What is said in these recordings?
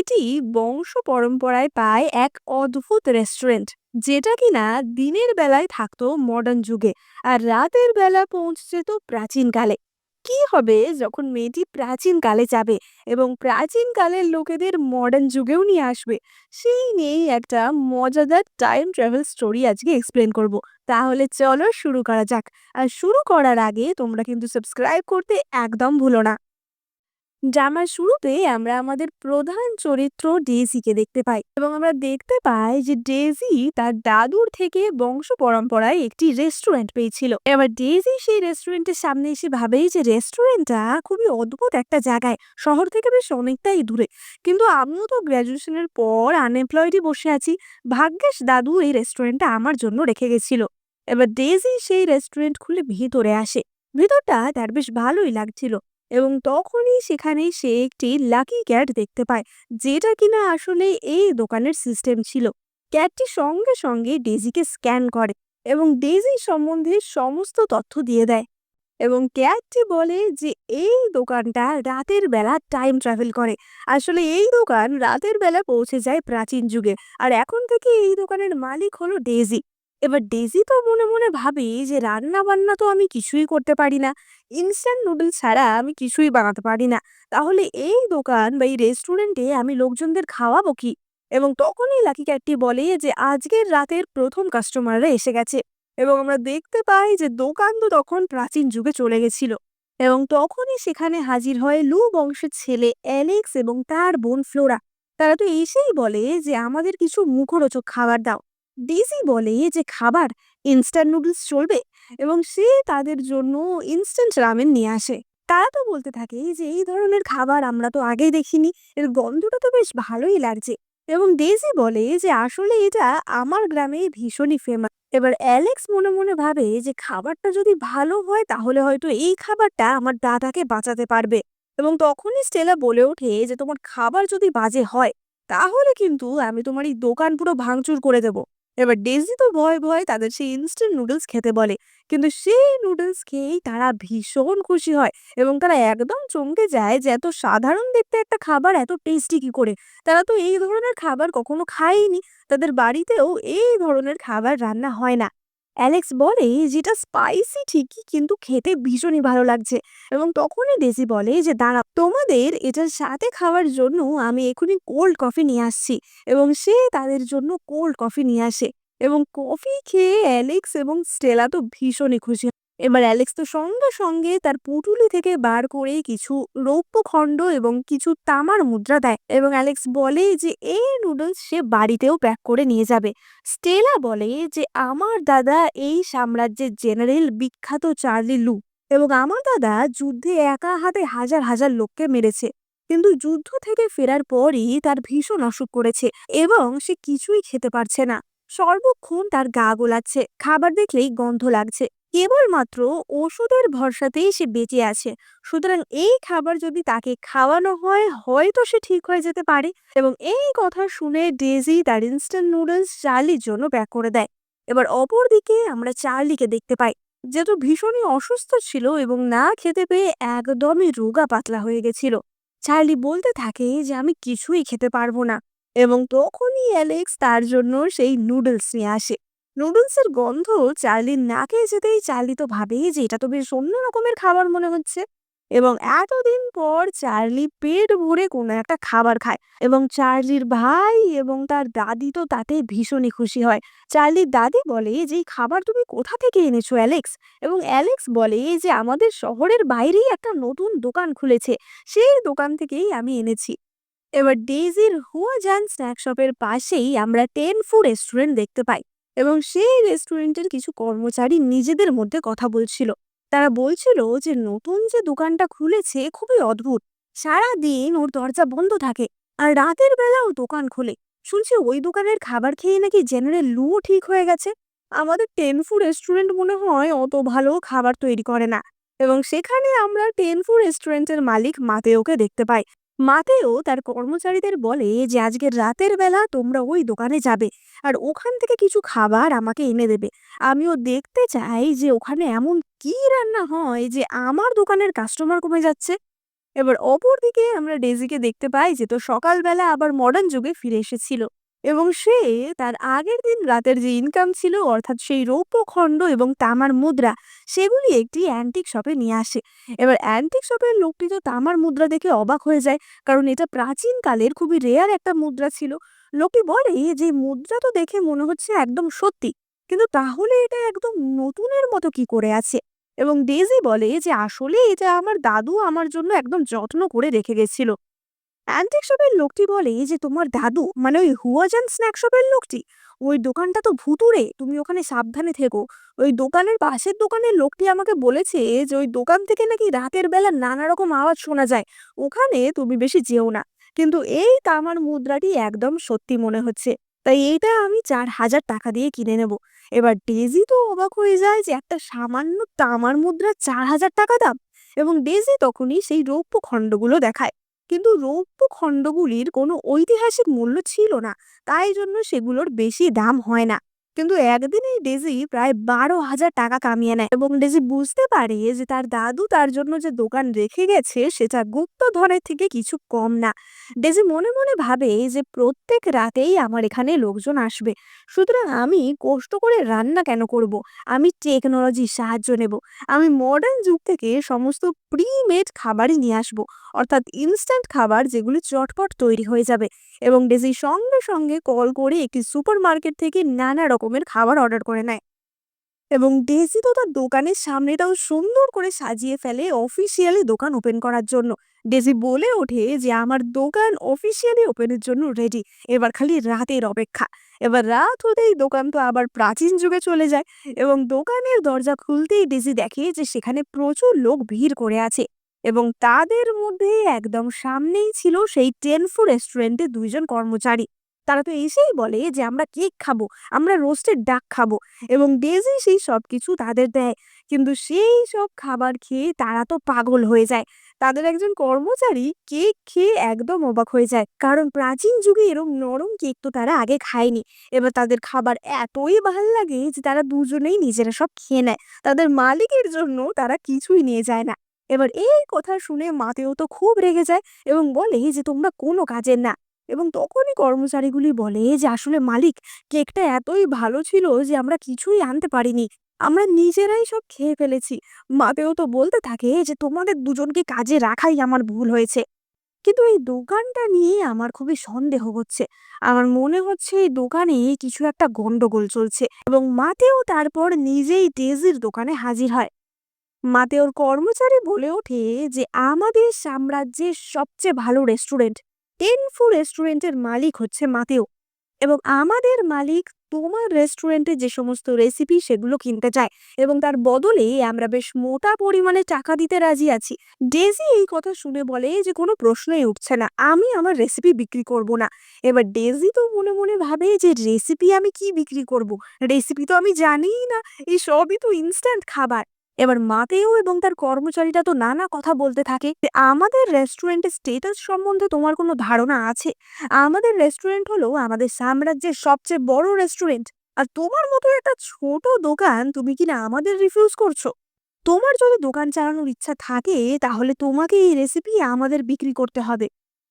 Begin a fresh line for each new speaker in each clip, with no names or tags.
এটি বংশ পরম্পরায় পায় এক অদ্ভুত রেস্টুরেন্ট, যেটা কিনা দিনের বেলায় থাকতো মডার্ন যুগে আর রাতের বেলা পৌঁছে যেত প্রাচীনকালে। কি হবে যখন মেয়েটি প্রাচীনকালে যাবে এবং প্রাচীনকালের লোকেদের মডার্ন যুগেও নিয়ে আসবে? সেই নিয়েই একটা মজাদার টাইম ট্রাভেল স্টোরি আজকে এক্সপ্লেন করব। তাহলে চলো শুরু করা যাক। আর শুরু করার আগে তোমরা কিন্তু সাবস্ক্রাইব করতে একদম ভুলো না। ড্রামার শুরুতে আমরা আমাদের প্রধান চরিত্র ডেজিকে দেখতে পাই এবং আমরা দেখতে পাই যে ডেজি তার দাদুর থেকে বংশ পরম্পরায় একটি রেস্টুরেন্ট পেয়েছিল। এবার ডেজি সেই রেস্টুরেন্টের সামনে এসে ভাবেই যে রেস্টুরেন্টটা খুবই অদ্ভুত একটা জায়গায়, শহর থেকে বেশ অনেকটাই দূরে। কিন্তু আমিও তো গ্র্যাজুয়েশনের পর আনএমপ্লয়েডই বসে আছি। ভাগ্যিস দাদু এই রেস্টুরেন্টটা আমার জন্য রেখে গেছিল। এবার ডেজি সেই রেস্টুরেন্ট খুলে ভিতরে আসে। ভিতরটা তার বেশ ভালোই লাগছিল এবং তখনই সেখানে সে একটি লাকি ক্যাট দেখতে পায়, যেটা কিনা আসলে এই দোকানের সিস্টেম ছিল। ক্যাটটি সঙ্গে সঙ্গে ডেজিকে স্ক্যান করে এবং ডেজি সম্বন্ধে সমস্ত তথ্য দিয়ে দেয়। এবং ক্যাটটি বলে যে এই দোকানটা রাতের বেলা টাইম ট্রাভেল করে। আসলে এই দোকান রাতের বেলা পৌঁছে যায় প্রাচীন যুগে, আর এখন থেকে এই দোকানের মালিক হলো ডেজি। এবার ডেজি তো মনে মনে ভাবে যে রান্না বান্না তো আমি কিছুই করতে পারি না, ইনস্ট্যান্ট নুডলস ছাড়া আমি কিছুই বানাতে পারি না। তাহলে এই দোকান বা এই রেস্টুরেন্টে আমি লোকজনদের খাওয়াবো কি? এবং তখনই লাকি ক্যাটটি বলে যে আজকের রাতের প্রথম কাস্টমাররা এসে গেছে। এবং আমরা দেখতে পাই যে দোকান তো তখন প্রাচীন যুগে চলে গেছিল। এবং তখনই সেখানে হাজির হয় লু বংশের ছেলে অ্যালেক্স এবং তার বোন ফ্লোরা। তারা তো এসেই বলে যে আমাদের কিছু মুখরোচক খাবার দাও। ডিসি বলে যে খাবার, ইনস্ট্যান্ট নুডলস চলবে। এবং সে তাদের জন্য ইনস্ট্যান্ট রামেন নিয়ে আসে। তারা তো বলতে থাকে যে এই ধরনের খাবার আমরা তো আগেই দেখিনি, এর গন্ধটা তো বেশ ভালোই লাগছে। এবং ডেজি বলে যে আসলে এটা আমার গ্রামে ভীষণই ফেমাস। এবার অ্যালেক্স মনে মনে ভাবে যে খাবারটা যদি ভালো হয় তাহলে হয়তো এই খাবারটা আমার দাদাকে বাঁচাতে পারবে। এবং তখনই স্টেলা বলে ওঠে যে তোমার খাবার যদি বাজে হয় তাহলে কিন্তু আমি তোমার এই দোকান পুরো ভাঙচুর করে দেব। এবার ডেজি তো ভয় ভয় তাদের সেই ইনস্ট্যান্ট নুডলস খেতে বলে। কিন্তু সেই নুডলস খেয়েই তারা ভীষণ খুশি হয় এবং তারা একদম চমকে যায় যে এত সাধারণ দেখতে একটা খাবার এত টেস্টি কি করে। তারা তো এই ধরনের খাবার কখনো খায়নি, তাদের বাড়িতেও এই ধরনের খাবার রান্না হয় না। অ্যালেক্স বলে যেটা স্পাইসি ঠিকই কিন্তু খেতে ভীষণই ভালো লাগছে। এবং তখনই ডেজি বলে যে দাঁড়া, তোমাদের এটার সাথে খাওয়ার জন্য আমি এখনই কোল্ড কফি নিয়ে আসছি। এবং সে তাদের জন্য কোল্ড কফি নিয়ে আসে এবং কফি খেয়ে অ্যালেক্স এবং স্টেলা তো ভীষণই খুশি। এবার অ্যালেক্স তো সঙ্গে সঙ্গে তার পুঁটুলি থেকে বার করে কিছু রৌপ্য খণ্ড এবং কিছু তামার মুদ্রা দেয় এবং অ্যালেক্স বলে যে এই নুডলস সে বাড়িতেও প্যাক করে নিয়ে যাবে। স্টেলা বলে যে আমার দাদা এই সাম্রাজ্যের জেনারেল বিখ্যাত চার্লি লু, এবং আমার দাদা যুদ্ধে একা হাতে হাজার হাজার লোককে মেরেছে। কিন্তু যুদ্ধ থেকে ফেরার পরই তার ভীষণ অসুখ করেছে এবং সে কিছুই খেতে পারছে না। সর্বক্ষণ তার গা গোলাচ্ছে, খাবার দেখলেই গন্ধ লাগছে। কেবলমাত্র ওষুধের ভরসাতেই সে বেঁচে আছে। সুতরাং এই খাবার যদি তাকে খাওয়ানো হয় হয়তো সে ঠিক হয়ে যেতে পারে। এবং এই কথা শুনে ডেজি তার ইনস্ট্যান্ট নুডলস চার্লির জন্য প্যাক করে দেয়। এবার অপরদিকে আমরা চার্লিকে দেখতে পাই, যে তো ভীষণই অসুস্থ ছিল এবং না খেতে পেয়ে একদমই রোগা পাতলা হয়ে গেছিল। চার্লি বলতে থাকে যে আমি কিছুই খেতে পারবো না। এবং তখনই অ্যালেক্স তার জন্য সেই নুডলস নিয়ে আসে। নুডলসের গন্ধ চার্লির নাকে যেতেই চার্লি তো ভাবে যে এটা তো বেশ অন্য রকমের খাবার মনে হচ্ছে। এবং এতদিন পর চার্লি পেট ভরে কোনো একটা খাবার খায় এবং চার্লির ভাই এবং তার দাদি তো তাতে ভীষণই খুশি হয়। চার্লির দাদি বলে যে এই খাবার তুমি কোথা থেকে এনেছো অ্যালেক্স? এবং অ্যালেক্স বলে যে আমাদের শহরের বাইরেই একটা নতুন দোকান খুলেছে, সেই দোকান থেকেই আমি এনেছি। এবার ডেইজির হুয়াজান স্ন্যাক শপের পাশেই আমরা টেনফু রেস্টুরেন্ট দেখতে পাই এবং সেই রেস্টুরেন্টের কিছু কর্মচারী নিজেদের মধ্যে কথা বলছিল। তারা বলছিল যে নতুন যে দোকানটা খুলেছে খুবই অদ্ভুত। সারা দিন ওর দরজা বন্ধ থাকে আর রাতের বেলাও দোকান খোলে। শুনছি ওই দোকানের খাবার খেয়ে নাকি জেনারেল লু ঠিক হয়ে গেছে। আমাদের টেনফু রেস্টুরেন্ট মনে হয় অত ভালো খাবার তৈরি করে না। এবং সেখানে আমরা টেনফু রেস্টুরেন্টের মালিক মাতেওকে দেখতে পাই। মাতেও তার কর্মচারীদের বলে যে আজকের রাতের বেলা তোমরা ওই দোকানে যাবে আর ওখান থেকে কিছু খাবার আমাকে এনে দেবে। আমিও দেখতে চাই যে ওখানে এমন কি রান্না হয় যে আমার দোকানের কাস্টমার কমে যাচ্ছে। এবার অপরদিকে আমরা ডেজিকে দেখতে পাই যে তো সকালবেলা আবার মডার্ন যুগে ফিরে এসেছিল এবং সে তার আগের দিন রাতের যে ইনকাম ছিল অর্থাৎ সেই রৌপ্য খণ্ড এবং তামার মুদ্রা সেগুলি একটি অ্যান্টিক শপে নিয়ে আসে। এবার অ্যান্টিক শপের লোকটি তো তামার মুদ্রা দেখে অবাক হয়ে যায়, কারণ এটা প্রাচীন কালের খুবই রেয়ার একটা মুদ্রা ছিল। লোকটি বলে যে মুদ্রা তো দেখে মনে হচ্ছে একদম সত্যি, কিন্তু তাহলে এটা একদম নতুনের মতো কি করে আছে? এবং ডেজি বলে যে আসলে এটা আমার দাদু আমার জন্য একদম যত্ন করে রেখে গেছিল। অ্যান্টিক শপের লোকটি বলে যে তোমার দাদু মানে ওই হুয়াজান স্ন্যাক শপের লোকটি, ওই দোকানটা তো ভুতুড়ে, তুমি ওখানে সাবধানে থেকো। ওই দোকানের পাশের দোকানের লোকটি আমাকে বলেছে যে ওই দোকান থেকে নাকি রাতের বেলা নানা রকম আওয়াজ শোনা যায়, ওখানে তুমি বেশি যেও না। কিন্তু এই তামার মুদ্রাটি একদম সত্যি মনে হচ্ছে, তাই এইটা আমি 4,000 টাকা দিয়ে কিনে নেব। এবার ডেজি তো অবাক হয়ে যায় যে একটা সামান্য তামার মুদ্রা 4,000 টাকা দাম, এবং ডেজি তখনই সেই রৌপ্য খণ্ডগুলো দেখায়। কিন্তু রৌপ্য খণ্ডগুলির কোনো ঐতিহাসিক মূল্য ছিল না, তাই জন্য সেগুলোর বেশি দাম হয় না। কিন্তু একদিনেই ডেজি প্রায় 12,000 টাকা কামিয়ে নেয় এবং ডেজি বুঝতে পারে যে তার দাদু তার জন্য যে দোকান রেখে গেছে সেটা গুপ্তধনের থেকে কিছু কম না। ডেজি মনে মনে ভাবে যে প্রত্যেক রাতেই আমার এখানে লোকজন আসবে, সুতরাং আমি কষ্ট করে রান্না কেন করব, আমি টেকনোলজির সাহায্য নেব। আমি মডার্ন যুগ থেকে সমস্ত প্রি মেড খাবারই নিয়ে আসবো, অর্থাৎ ইনস্ট্যান্ট খাবার যেগুলো চটপট তৈরি হয়ে যাবে। এবং ডেজি সঙ্গে সঙ্গে কল করে একটি সুপার মার্কেট থেকে নানা রকমের খাবার অর্ডার করে নেয়। এবং ডেজি তো তার দোকানের সামনেটাও সুন্দর করে সাজিয়ে ফেলে অফিসিয়ালি দোকান ওপেন করার জন্য। ডেজি বলে ওঠে যে আমার দোকান অফিসিয়ালি ওপেনের জন্য রেডি, এবার খালি রাতের অপেক্ষা। এবার রাত হতেই দোকান তো আবার প্রাচীন যুগে চলে যায় এবং দোকানের দরজা খুলতেই ডেজি দেখে যে সেখানে প্রচুর লোক ভিড় করে আছে, এবং তাদের মধ্যে একদম সামনেই ছিল সেই টেনফু রেস্টুরেন্টে দুইজন কর্মচারী। তারা তো এসেই বলে যে আমরা কেক খাবো, আমরা রোস্টেড ডাক খাবো, এবং ডেজি সেই সবকিছু তাদের দেয়। কিন্তু সেই সব খাবার খেয়ে তারা তো পাগল হয়ে যায়। তাদের একজন কর্মচারী কেক খেয়ে একদম অবাক হয়ে যায়, কারণ প্রাচীন যুগে এরকম নরম কেক তো তারা আগে খায়নি। এবার তাদের খাবার এতই ভাল লাগে যে তারা দুজনেই নিজেরা সব খেয়ে নেয়, তাদের মালিকের জন্য তারা কিছুই নিয়ে যায় না। এবার এই কথা শুনে মাতেও তো খুব রেগে যায় এবং বলে যে তোমরা কোনো কাজের না। এবং তখনই কর্মচারীগুলি বলে যে আসলে মালিক, কেকটা এতই ভালো ছিল যে আমরা কিছুই আনতে পারিনি, আমরা নিজেরাই সব খেয়ে ফেলেছি। মাতেও তো বলতে থাকে যে তোমাদের দুজনকে কাজে রাখাই আমার ভুল হয়েছে। কিন্তু এই দোকানটা নিয়ে আমার খুবই সন্দেহ হচ্ছে, আমার মনে হচ্ছে এই দোকানে কিছু একটা গন্ডগোল চলছে। এবং মাতেও তারপর নিজেই ডেজির দোকানে হাজির হয়। মাতেওর কর্মচারী বলে ওঠে যে আমাদের সাম্রাজ্যের সবচেয়ে ভালো রেস্টুরেন্ট টেনফু রেস্টুরেন্টের মালিক হচ্ছে মাতেও, এবং আমাদের মালিক তোমার রেস্টুরেন্টে যে সমস্ত রেসিপি সেগুলো কিনতে চায়, এবং তার বদলে আমরা বেশ মোটা পরিমাণে টাকা দিতে রাজি আছি। ডেজি এই কথা শুনে বলে যে কোনো প্রশ্নই উঠছে না, আমি আমার রেসিপি বিক্রি করব না। এবার ডেজি তো মনে মনে ভাবে যে রেসিপি আমি কি বিক্রি করব, রেসিপি তো আমি জানিই না, এই সবই তো ইনস্ট্যান্ট খাবার। এবার মাতেও এবং তার কর্মচারীরা তো নানা কথা বলতে থাকে যে আমাদের রেস্টুরেন্টের স্টেটাস সম্বন্ধে তোমার কোনো ধারণা আছে? আমাদের রেস্টুরেন্ট হলো আমাদের সাম্রাজ্যের সবচেয়ে বড় রেস্টুরেন্ট, আর তোমার মতো একটা ছোট দোকান তুমি কিনা আমাদের রিফিউজ করছো? তোমার যদি দোকান চালানোর ইচ্ছা থাকে তাহলে তোমাকে এই রেসিপি আমাদের বিক্রি করতে হবে।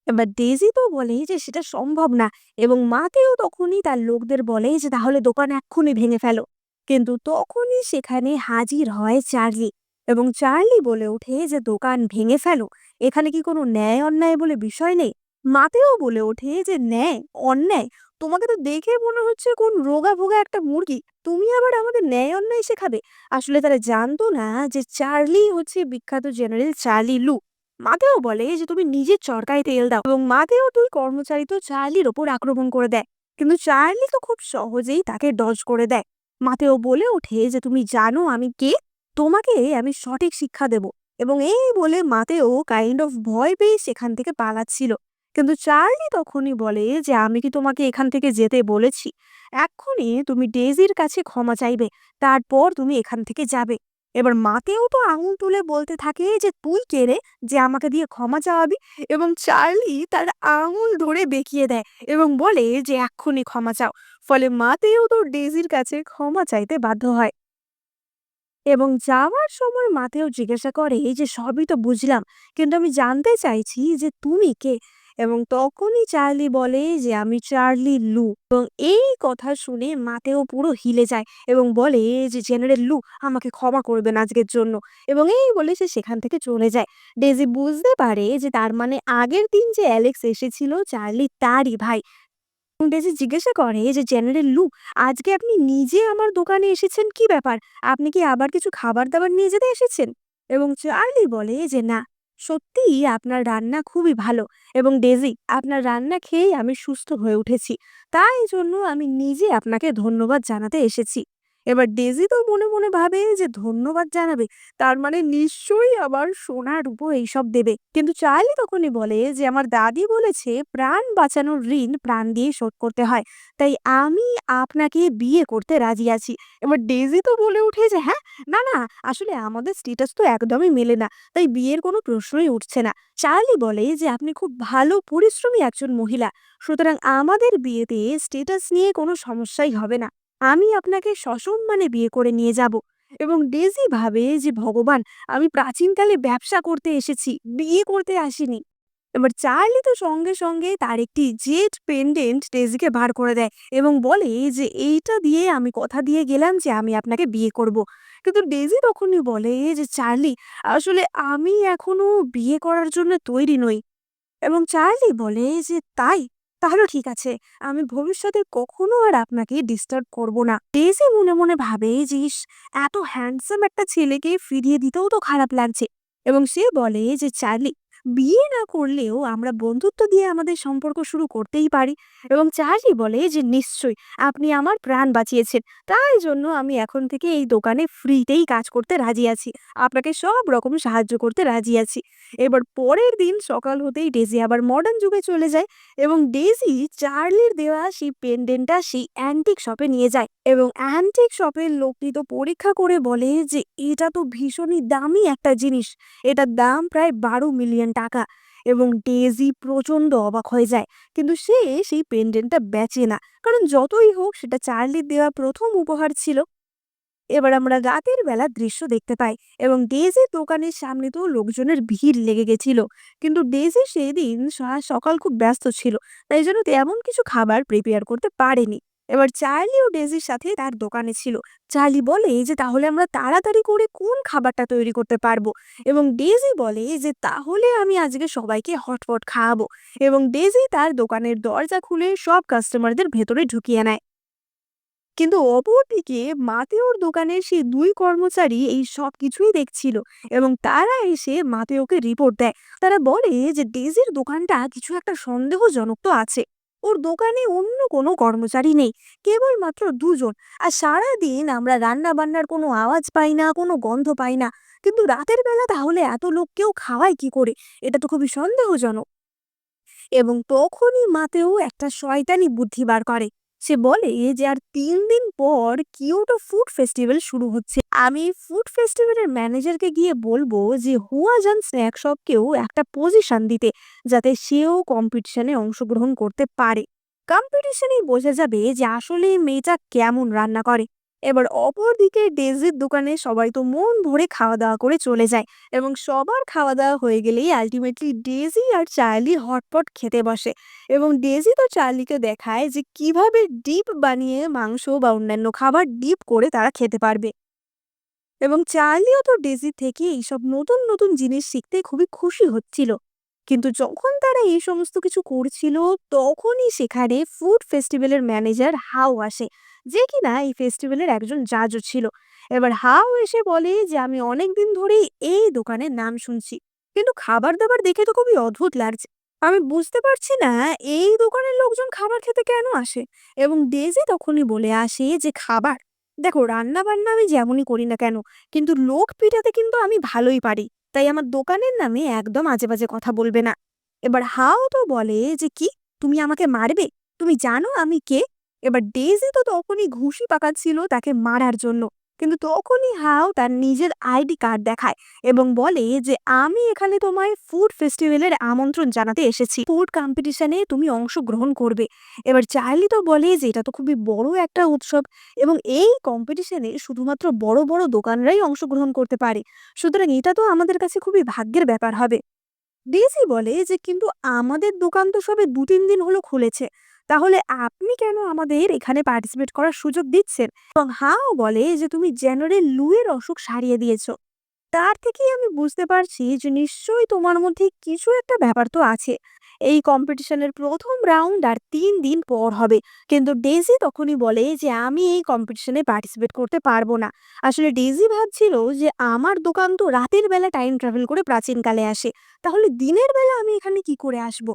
এবার ডেজি তো বলে যে সেটা সম্ভব না, এবং মাকেও তখনই তার লোকদের বলে যে তাহলে দোকান এক্ষুনি ভেঙে ফেলো। কিন্তু তখনই সেখানে হাজির হয় চার্লি, এবং চার্লি বলে ওঠে যে দোকান ভেঙে ফেলো, এখানে কি কোনো ন্যায় অন্যায় বলে বিষয় নেই? মাতেও বলে ওঠে যে ন্যায় অন্যায়, তোমাকে তো দেখে মনে হচ্ছে কোন রোগা ভোগা একটা মুরগি, তুমি আবার আমাদের ন্যায় অন্যায় শেখাবে? আসলে তারা জানতো না যে চার্লি হচ্ছে বিখ্যাত জেনারেল চার্লি লু। মাতেও বলে যে তুমি নিজের চরকায় তেল দাও, এবং মাতেও দুই কর্মচারী তো চার্লির ওপর আক্রমণ করে দেয়, কিন্তু চার্লি তো খুব সহজেই তাকে ডজ করে দেয়। মাতেও বলে ওঠে যে তুমি জানো আমি কে, তোমাকে আমি সঠিক শিক্ষা দেব। এবং এই বলে মাতেও কাইন্ড অফ ভয় পেয়ে সেখান থেকে পালাচ্ছিল। কিন্তু চার্লি তখনই বলে যে আমি কি তোমাকে এখান থেকে যেতে বলেছি? এক্ষুনি তুমি ডেজির কাছে ক্ষমা চাইবে, তারপর তুমি এখান থেকে যাবে। এবার মাতেও তো আঙুল তুলে বলতে থাকে যে তুই কে রে, যে আমাকে দিয়ে ক্ষমা চাওয়াবি? এবং চার্লি তার আঙুল ধরে বেঁকিয়ে দেয় এবং বলে যে এক্ষুনি ক্ষমা চাও। ফলে মাতেও তো ডেজির কাছে ক্ষমা চাইতে বাধ্য হয়। এবং যাওয়ার সময় মাতেও জিজ্ঞাসা করে এই যে সবই তো বুঝলাম, কিন্তু আমি জানতে চাইছি যে তুমি কে। এবং তখনই চার্লি বলে যে আমি চার্লি লু। এবং এই কথা শুনে মাতেও পুরো হিলে যায় এবং বলে যে জেনারেল লু, আমাকে ক্ষমা করবেন আজকের জন্য। এবং এই বলে সে সেখান থেকে চলে যায়। ডেজি বুঝতে পারে যে তার মানে আগের দিন যে অ্যালেক্স এসেছিল চার্লি তারই ভাই। ডেজি জিজ্ঞাসা করে যে জেনারেল লু, আজকে আপনি নিজে আমার দোকানে এসেছেন, কি ব্যাপার? আপনি কি আবার কিছু খাবার দাবার নিয়ে যেতে এসেছেন? এবং চার্লি বলে যে না, সত্যিই আপনার রান্না খুবই ভালো। এবং ডেজি, আপনার রান্না খেয়েই আমি সুস্থ হয়ে উঠেছি, তাই জন্য আমি নিজে আপনাকে ধন্যবাদ জানাতে এসেছি। এবার ডেজি তো মনে মনে ভাবে যে ধন্যবাদ জানাবে, তার মানে নিশ্চয়ই আবার সোনা রূপো এইসব দেবে। কিন্তু চার্লি তখনই বলে যে আমার দাদি বলেছে প্রাণ বাঁচানোর ঋণ প্রাণ দিয়ে শোধ করতে হয়, তাই আমি আপনাকে বিয়ে করতে রাজি আছি। এবার ডেজি তো বলে উঠে যে হ্যাঁ, না না, আসলে আমাদের স্ট্যাটাস তো একদমই মেলে না, তাই বিয়ের কোনো প্রশ্নই উঠছে না। চার্লি বলে যে আপনি খুব ভালো পরিশ্রমী একজন মহিলা, সুতরাং আমাদের বিয়েতে স্ট্যাটাস নিয়ে কোনো সমস্যাই হবে না। আমি আপনাকে সসম্মানে বিয়ে করে নিয়ে যাব। এবং ডেজি ভাবে যে ভগবান, আমি প্রাচীনকালে ব্যবসা করতে এসেছি, বিয়ে করতে আসিনি। এবার চার্লি তো সঙ্গে সঙ্গে তার একটি জেড পেন্ডেন্ট ডেজিকে বার করে দেয় এবং বলে যে এইটা দিয়ে আমি কথা দিয়ে গেলাম যে আমি আপনাকে বিয়ে করব। কিন্তু ডেজি তখনই বলে যে চার্লি, আসলে আমি এখনো বিয়ে করার জন্য তৈরি নই। এবং চার্লি বলে যে তাই, তাহলে ঠিক আছে, আমি ভবিষ্যতে কখনো আর আপনাকে ডিস্টার্ব করব না। ডেজি মনে মনে ভাবে যে ইস, এত হ্যান্ডসাম একটা ছেলেকে ফিরিয়ে দিতেও তো খারাপ লাগছে। এবং সে বলে যে চার্লি, বিয়ে না করলেও আমরা বন্ধুত্ব দিয়ে আমাদের সম্পর্ক শুরু করতেই পারি। এবং চার্লি বলে যে নিশ্চয়ই, আপনি আমার প্রাণ বাঁচিয়েছেন, তাই জন্য আমি এখন থেকে এই দোকানে ফ্রিতেই কাজ করতে রাজি আছি, আপনাকে সব রকম সাহায্য করতে রাজি আছি। এবার পরের দিন সকাল হতেই ডেজি আবার মডার্ন যুগে চলে যায় এবং ডেজি চার্লির দেওয়া সেই পেন্ডেন্টটা সেই অ্যান্টিক শপে নিয়ে যায়। এবং অ্যান্টিক শপের লোকটি তো পরীক্ষা করে বলে যে এটা তো ভীষণই দামি একটা জিনিস, এটার দাম প্রায় 12 মিলিয়ন টাকা। এবং ডেজি প্রচন্ড অবাক হয়ে যায়, কিন্তু সে সেই পেন্ডেন্টটা বেচে না, কারণ যতই হোক সেটা চার্লির দেওয়া প্রথম উপহার ছিল। এবার আমরা রাতের বেলা দৃশ্য দেখতে পাই এবং ডেজির দোকানের সামনে তো লোকজনের ভিড় লেগে গেছিল। কিন্তু ডেজি সেদিন সকাল খুব ব্যস্ত ছিল, তাই জন্য তেমন কিছু খাবার প্রিপেয়ার করতে পারেনি। এবার চার্লি ও ডেজির সাথে তার দোকানে ছিল। চার্লি বলে যে তাহলে আমরা তাড়াতাড়ি করে কোন খাবারটা তৈরি করতে পারবো। এবং ডেজি বলে যে তাহলে আমি আজকে সবাইকে হটপট খাওয়াবো। এবং ডেজি তার দোকানের দরজা খুলে সব কাস্টমারদের ভেতরে ঢুকিয়ে নেয়। কিন্তু অপরদিকে মাতেওর দোকানের সেই দুই কর্মচারী এই সব কিছুই দেখছিল এবং তারা এসে মাতেওকে রিপোর্ট দেয়। তারা বলে যে ডেজির দোকানটা কিছু একটা সন্দেহজনক তো আছে, ওর দোকানে অন্য কোনো কর্মচারী নেই, কেবলমাত্র দুজন। আর সারাদিন আমরা রান্না বান্নার কোনো আওয়াজ পাই না, কোনো গন্ধ পাই না, কিন্তু রাতের বেলা তাহলে এত লোককেও খাওয়ায় কি করে? এটা তো খুবই সন্দেহজনক। এবং তখনই মাতেও একটা শয়তানি বুদ্ধি বার করে। সে বলে যে আর 3 দিন পর কিয়োটো ফুড ফেস্টিভ্যাল শুরু হচ্ছে, আমি ফুড ফেস্টিভ্যালের ম্যানেজারকে গিয়ে বলবো যে হুয়াজান স্ন্যাক শপকেও একটা পজিশন দিতে, যাতে সেও কম্পিটিশনে অংশগ্রহণ করতে পারে। কম্পিটিশনেই বোঝা যাবে যে আসলে এই মেয়েটা কেমন রান্না করে। এবার অপরদিকে ডেজির দোকানে সবাই তো মন ভরে খাওয়া দাওয়া করে চলে যায় এবং সবার খাওয়া দাওয়া হয়ে গেলেই আলটিমেটলি ডেজি আর চার্লি হটপট খেতে বসে। এবং ডেজি তো চার্লিকে দেখায় যে কিভাবে ডিপ বানিয়ে মাংস বা অন্যান্য খাবার ডিপ করে তারা খেতে পারবে। এবং চার্লিও তো ডেজি থেকে এইসব নতুন নতুন জিনিস শিখতে খুবই খুশি হচ্ছিল। কিন্তু যখন তারা এই সমস্ত কিছু করছিল, তখনই সেখানে ফুড ফেস্টিভ্যালের ম্যানেজার হাও আসে, যে কিনা এই ফেস্টিভ্যালের একজন জাজও ছিল। এবার হাও এসে বলে যে আমি অনেক দিন ধরেই এই দোকানের নাম শুনছি, কিন্তু খাবার দাবার দেখে তো খুবই অদ্ভুত লাগছে, আমি বুঝতে পারছি না এই দোকানের লোকজন খাবার খেতে কেন আসে। এবং ডেজি তখনই বলে আসে যে খাবার, দেখো রান্না বান্না আমি যেমনই করি না কেন, কিন্তু লোক পিটাতে কিন্তু আমি ভালোই পারি, তাই আমার দোকানের নামে একদম আজে বাজে কথা বলবে না। এবার হাও তো বলে যে কি, তুমি আমাকে মারবে? তুমি জানো আমি কে? এবার ডেজি তো তখনই ঘুষি পাকাচ্ছিল তাকে মারার জন্য, কিন্তু তখনই হাও তার নিজের আইডি কার্ড দেখায় এবং বলে যে আমি এখানে তোমায় ফুড ফেস্টিভ্যালের আমন্ত্রণ জানাতে এসেছি, ফুড কম্পিটিশনে তুমি অংশগ্রহণ করবে। এবার চার্লি তো বলে যে এটা তো খুবই বড় একটা উৎসব এবং এই কম্পিটিশনে শুধুমাত্র বড় বড় দোকানরাই অংশগ্রহণ করতে পারে, সুতরাং এটা তো আমাদের কাছে খুবই ভাগ্যের ব্যাপার হবে। ডেইজি বলে যে কিন্তু আমাদের দোকান তো সবে ২-৩ দিন হলো খুলেছে। তাহলে আপনি কেন আমাদের এখানে পার্টিসিপেট করার সুযোগ দিচ্ছেন? এবং হাও বলে যে তুমি জেনারেল লু এর অসুখ সারিয়ে দিয়েছো। তার থেকেই আমি বুঝতে পারছি যে নিশ্চয়ই তোমার মধ্যে কিছু একটা ব্যাপার তো আছে। এই কম্পিটিশনের ১ম রাউন্ড আর ৩ দিন পর হবে। কিন্তু ডেইজি তখনই বলে যে আমি এই কম্পিটিশনে পার্টিসিপেট করতে পারবো না। আসলে ডেইজি ভাবছিল যে আমার দোকান তো রাতের বেলা টাইম ট্রাভেল করে প্রাচীনকালে আসে। তাহলে দিনের বেলা আমি এখানে কি করে আসবো?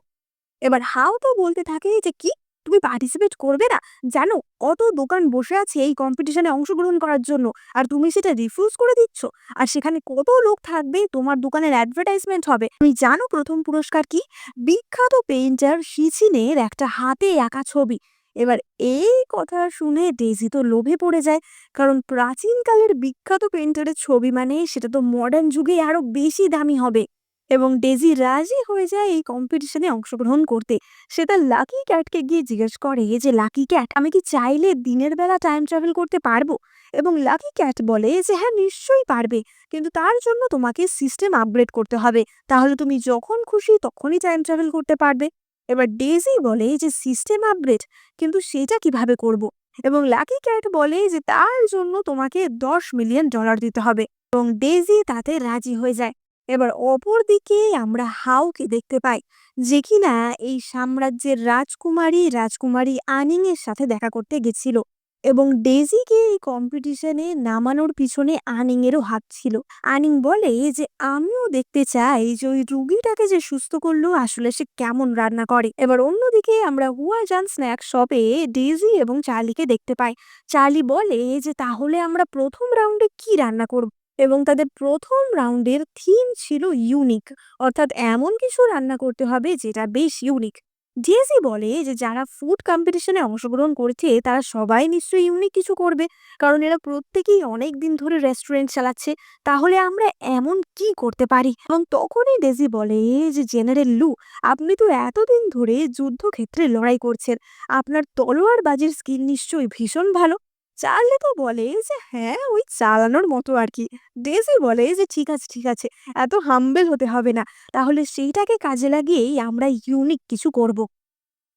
এবার হাও তো বলতে থাকে যে কি তুমি পার্টিসিপেট করবে না? জানো কত দোকান বসে আছে এই কম্পিটিশনে অংশগ্রহণ করার জন্য, আর তুমি সেটা রিফিউজ করে দিচ্ছ। আর সেখানে কত লোক থাকবে, তোমার দোকানের অ্যাডভার্টাইজমেন্ট হবে। তুমি জানো প্রথম পুরস্কার কি? বিখ্যাত পেইন্টার সিচিনের একটা হাতে আঁকা ছবি। এবার এই কথা শুনে ডেইজি তো লোভে পড়ে যায়, কারণ প্রাচীনকালের বিখ্যাত পেইন্টারের ছবি মানে সেটা তো মডার্ন যুগে আরো বেশি দামি হবে। এবং ডেজি রাজি হয়ে যায় এই কম্পিটিশনে অংশগ্রহণ করতে। সে তার লাকি ক্যাটকে গিয়ে জিজ্ঞেস করে যে লাকি ক্যাট, আমি কি চাইলে দিনের বেলা টাইম ট্রাভেল করতে পারবো? এবং লাকি ক্যাট বলে যে হ্যাঁ নিশ্চয়ই পারবে, কিন্তু তার জন্য তোমাকে সিস্টেম আপগ্রেড করতে হবে, তাহলে তুমি যখন খুশি তখনই টাইম ট্রাভেল করতে পারবে। এবার ডেজি বলে যে সিস্টেম আপগ্রেড, কিন্তু সেটা কিভাবে করব? এবং লাকি ক্যাট বলে যে তার জন্য তোমাকে $10 মিলিয়ন দিতে হবে, এবং ডেজি তাতে রাজি হয়ে যায়। এবার অপরদিকে আমরা হাওকে দেখতে পাই, যে কিনা এই সাম্রাজ্যের রাজকুমারী আনিং এর সাথে দেখা করতে গেছিল, এবং ডেজিকে এই কম্পিটিশনে নামানোর পিছনে আনিং এরও হাত ছিল। আনিং বলে যে আমিও দেখতে চাই যে ওই রুগীটাকে যে সুস্থ করলো আসলে সে কেমন রান্না করে। এবার অন্যদিকে আমরা হুয়াজান স্ন্যাক শপে ডেজি এবং চার্লিকে দেখতে পাই। চার্লি বলে যে তাহলে আমরা প্রথম রাউন্ডে কি রান্না করব, এবং তাদের প্রথম রাউন্ডের থিম ছিল ইউনিক, অর্থাৎ এমন কিছু রান্না করতে হবে যেটা বেশ ইউনিক। ডিএসি বলে যে যারা ফুড কম্পিটিশনে অংশগ্রহণ করছে তারা সবাই নিশ্চয়ই ইউনিক কিছু করবে, কারণ এরা প্রত্যেকেই অনেক দিন ধরে রেস্টুরেন্ট চালাচ্ছে। তাহলে আমরা এমন কি করতে পারি? এবং তখনই ডেজি বলে যে জেনারেল লু, আপনি তো এতদিন ধরে যুদ্ধক্ষেত্রে লড়াই করছেন, আপনার তলোয়ার বাজির স্কিল নিশ্চয়ই ভীষণ ভালো। চার্লি তো বলে যে হ্যাঁ ওই চালানোর মতো আর কি। ডেজি বলে যে ঠিক আছে, এত হাম্বেল হতে হবে না, তাহলে সেইটাকে কাজে লাগিয়েই আমরা ইউনিক কিছু করব।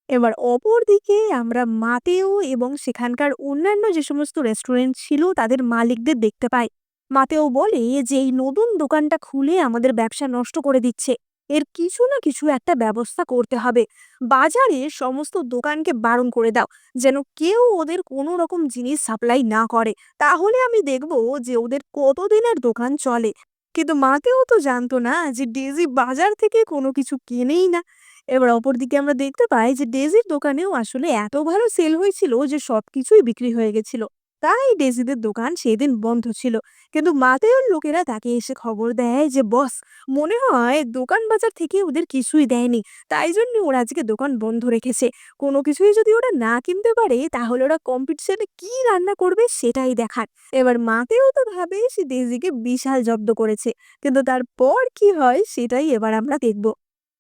এবার অপরদিকে আমরা মাতেও এবং সেখানকার অন্যান্য যে সমস্ত রেস্টুরেন্ট ছিল তাদের মালিকদের দেখতে পাই। মাতেও বলে যে এই নতুন দোকানটা খুলে আমাদের ব্যবসা নষ্ট করে দিচ্ছে, এর কিছু না কিছু একটা ব্যবস্থা করতে হবে। বাজারে সমস্ত দোকানকে বারণ করে দাও যেন কেউ ওদের কোনো রকম জিনিস সাপ্লাই না করে, তাহলে আমি দেখব যে ওদের কতদিনের দোকান চলে। কিন্তু মাতেও তো জানতো না যে ডেজি বাজার থেকে কোনো কিছু কেনেই না। এবার অপরদিকে আমরা দেখতে পাই যে ডেজির দোকানেও আসলে এত ভালো সেল হয়েছিল যে সবকিছুই বিক্রি হয়ে গেছিল, তাই ডেজিদের দোকান সেদিন বন্ধ ছিল। কিন্তু মাতেওর লোকেরা তাকে এসে খবর দেয় যে বস, মনে হয় দোকান বাজার থেকে ওদের কিছুই দেয়নি, তাই জন্য ওরা আজকে দোকান বন্ধ রেখেছে। কোনো কিছুই যদি ওরা না কিনতে পারে তাহলে ওরা কম্পিটিশনে কি রান্না করবে সেটাই দেখার। এবার মাতেও তো ভাবে সে ডেজিকে বিশাল জব্দ করেছে, কিন্তু তারপর কি হয় সেটাই এবার আমরা দেখব।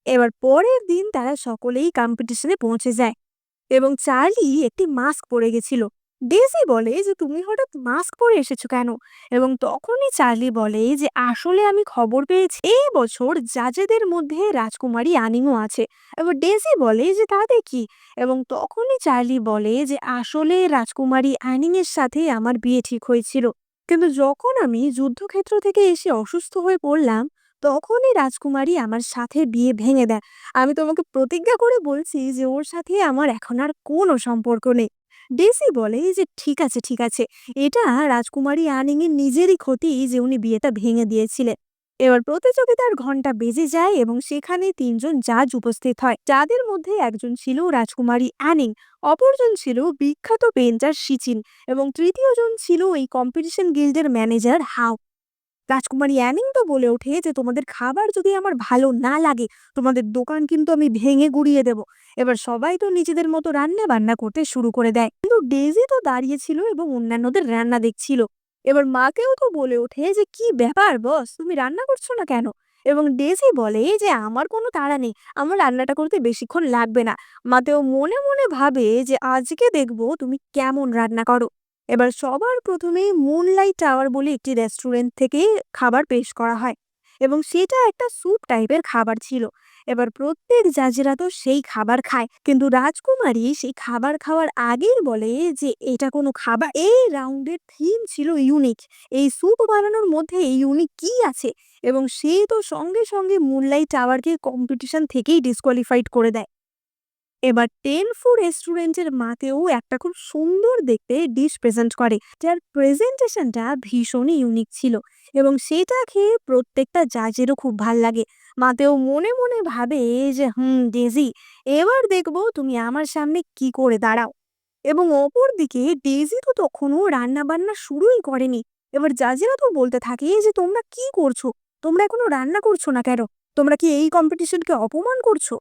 এবার পরের দিন তারা সকলেই কম্পিটিশনে পৌঁছে যায় এবং চার্লি একটি মাস্ক পরে গেছিল। ডেজি বলে যে তুমি হঠাৎ মাস্ক পরে এসেছো কেন? এবং তখনই চার্লি বলে যে আসলে আমি খবর পেয়েছি এই বছর জাজেদের মধ্যে রাজকুমারী আনিংও আছে। এবার ডেজি বলে যে তাতে কি? এবং তখনই চার্লি বলে যে আসলে রাজকুমারী আনিং এর সাথে আমার বিয়ে ঠিক হয়েছিল, কিন্তু যখন আমি যুদ্ধক্ষেত্র থেকে এসে অসুস্থ হয়ে পড়লাম তখনই রাজকুমারী আমার সাথে বিয়ে ভেঙে দেয়। আমি তোমাকে প্রতিজ্ঞা করে বলছি যে ওর সাথে আমার এখন আর কোনো সম্পর্ক নেই। ডেসি বলে যে ঠিক আছে, এটা রাজকুমারী আনিং এর নিজেরই ক্ষতি যে উনি বিয়েটা ভেঙে দিয়েছিলেন। এবার প্রতিযোগিতার ঘন্টা বেজে যায় এবং সেখানে ৩ জন জাজ উপস্থিত হয়, যাদের মধ্যে একজন ছিল রাজকুমারী অ্যানিং, অপরজন ছিল বিখ্যাত পেইন্টার সিচিন, এবং তৃতীয় জন ছিল এই কম্পিটিশন গিল্ডের ম্যানেজার হাও। রাজকুমারী অ্যানিং তো বলে ওঠে যে তোমাদের খাবার যদি আমার ভালো না লাগে তোমাদের দোকান কিন্তু আমি ভেঙে গুড়িয়ে দেব। এবার সবাই তো নিজেদের মতো রান্না বান্না করতে শুরু করে দেয়, কিন্তু ডেজি তো দাঁড়িয়ে ছিল এবং অন্যান্যদের রান্না দেখছিল। এবার মাকেও তো বলে ওঠে যে, "কি ব্যাপার বস? তুমি রান্না করছো না কেন?" এবং ডেজি বলে যে, "আমার কোনো তাড়া নেই। আমার রান্নাটা করতে বেশিক্ষণ লাগবে না।" মাতেও মনে মনে ভাবে যে, "আজকে দেখব তুমি কেমন রান্না করো।" এবার সবার প্রথমে মুনলাইট টাওয়ার বলে একটি রেস্টুরেন্ট থেকে খাবার পেশ করা হয় এবং সেটা একটা স্যুপ টাইপের খাবার ছিল। এবার প্রত্যেক জাজেরা তো সেই খাবার খায়, কিন্তু রাজকুমারী সেই খাবার খাওয়ার আগেই বলে যে এটা কোনো খাবার। এই রাউন্ডের থিম ছিল ইউনিক। এই স্যুপ বানানোর মধ্যে এই ইউনিক কি আছে? এবং সে তো সঙ্গে সঙ্গে মুনলাইট টাওয়ারকে কম্পিটিশন থেকেই ডিসকোয়ালিফাইড করে দেয়। এবার টেনফু রেস্টুরেন্টের মাতেও একটা খুব সুন্দর দেখতে ডিশ প্রেজেন্ট করে, যার প্রেজেন্টেশনটা ভীষণই ইউনিক ছিল এবং সেটা খেয়ে প্রত্যেকটা জাজেরও খুব ভাল লাগে। মাতেও মনে মনে ভাবে যে ডেজি, এবার দেখবো তুমি আমার সামনে কি করে দাঁড়াও। এবং অপরদিকে ডেজি তো তখনও রান্না বান্না শুরুই করেনি। এবার জাজেরা তো বলতে থাকে যে তোমরা কি করছো, তোমরা এখনো রান্না করছো না কেন, তোমরা কি এই কম্পিটিশনকে অপমান করছো?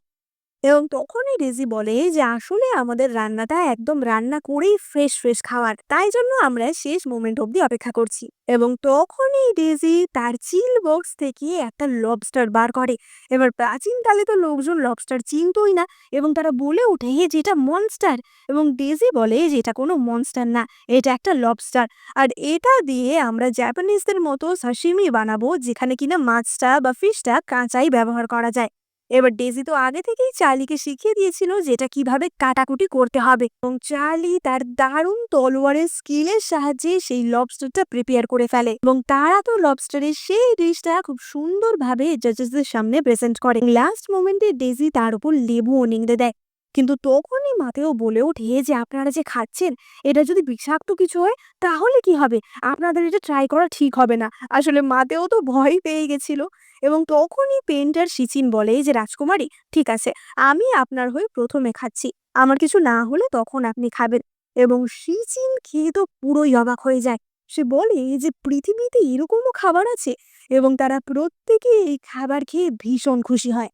এবং তখনই ডেজি বলে যে আসলে আমাদের রান্নাটা একদম রান্না করেই ফ্রেশ ফ্রেশ খাওয়ার, তাই জন্য আমরা শেষ মোমেন্ট অবধি অপেক্ষা করছি। এবং তখনই ডেজি তার চিল বক্স থেকে একটা লবস্টার বার করে। এবার প্রাচীনকালে তো লোকজন লবস্টার চিনতই না এবং তারা বলে ওঠে যে এটা মনস্টার। এবং ডেজি বলে যে এটা কোনো মনস্টার না, এটা একটা লবস্টার। আর এটা দিয়ে আমরা জাপানিজদের মতো সাশিমি বানাবো, যেখানে কিনা মাছটা বা ফিশটা কাঁচাই ব্যবহার করা যায়। এবার ডেজি তো আগে থেকেই চার্লিকে শিখিয়ে দিয়েছিল যে এটা কিভাবে কাটাকুটি করতে হবে এবং চার্লি তার দারুণ তলোয়ারের স্কিলের সাহায্যে সেই লবস্টারটা প্রিপেয়ার করে ফেলে এবং তারা তো লবস্টারের সেই ডিশটা খুব সুন্দরভাবে জাজেসদের সামনে প্রেজেন্ট করে। লাস্ট মোমেন্টে ডেজি তার উপর লেবুও নিংড়ে দেয়, কিন্তু তখনই মাতেও বলে ওঠে যে আপনারা যে খাচ্ছেন, এটা যদি বিষাক্ত কিছু হয় তাহলে কি হবে? আপনাদের এটা ট্রাই করা ঠিক হবে না। আসলে মাতেও তো ভয় পেয়ে গেছিল। এবং তখনই পেন্টার সিচিন বলে যে রাজকুমারী, ঠিক আছে, আমি আপনার হয়ে প্রথমে খাচ্ছি, আমার কিছু না হলে তখন আপনি খাবেন। এবং সিচিন খেয়ে তো পুরোই অবাক হয়ে যায়। সে বলে যে পৃথিবীতে এরকমও খাবার আছে, এবং তারা প্রত্যেকে এই খাবার খেয়ে ভীষণ খুশি হয়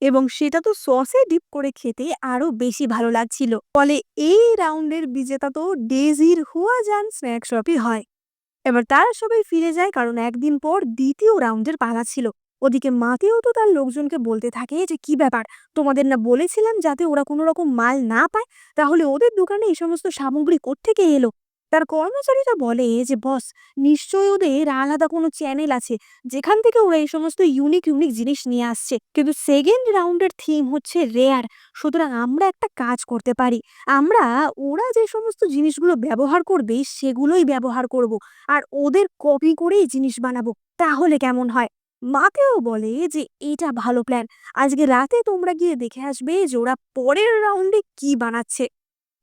এবং সেটা তো সসে ডিপ করে খেতে আরো বেশি ভালো লাগছিল। ফলে এই রাউন্ডের বিজেতা তো ডেজির হুয়াজান স্ন্যাক শপই হয়। এবার তারা সবাই ফিরে যায়, কারণ একদিন পর দ্বিতীয় রাউন্ডের পালা ছিল। ওদিকে মাকেও তো তার লোকজনকে বলতে থাকে যে কি ব্যাপার, তোমাদের না বলেছিলাম যাতে ওরা কোনো রকম মাল না পায়, তাহলে ওদের দোকানে এই সমস্ত সামগ্রী কোত্থেকে এলো? তার কর্মচারীরা বলে যে বস, নিশ্চয়ই ওদের আলাদা কোনো চ্যানেল আছে যেখান থেকে ওরা এই সমস্ত ইউনিক ইউনিক জিনিস নিয়ে আসছে, কিন্তু সেকেন্ড রাউন্ডের থিম হচ্ছে রেয়ার। সুতরাং আমরা একটা কাজ করতে পারি, আমরা ওরা যে সমস্ত জিনিসগুলো ব্যবহার করবে সেগুলোই ব্যবহার করব আর ওদের কপি করেই জিনিস বানাবো। তাহলে কেমন হয়? মাকেও বলে যে এটা ভালো প্ল্যান। আজকে রাতে তোমরা গিয়ে দেখে আসবে যে ওরা পরের রাউন্ডে কি বানাচ্ছে।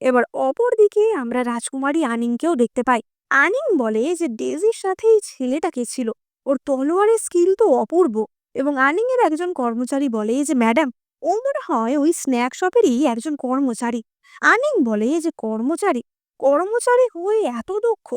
এবার অপরদিকে আমরা রাজকুমারী আনিংকেও দেখতে পাই। আনিং বলে যে ডেজির সাথে এই ছেলেটা কে ছিল, ওর তলোয়ারের স্কিল তো অপূর্ব। এবং আনিং এর একজন কর্মচারী বলে যে ম্যাডাম, ও মনে হয় ওই স্ন্যাক শপেরই একজন কর্মচারী। আনিং বলে যে কর্মচারী, কর্মচারী হয়ে এত দক্ষ?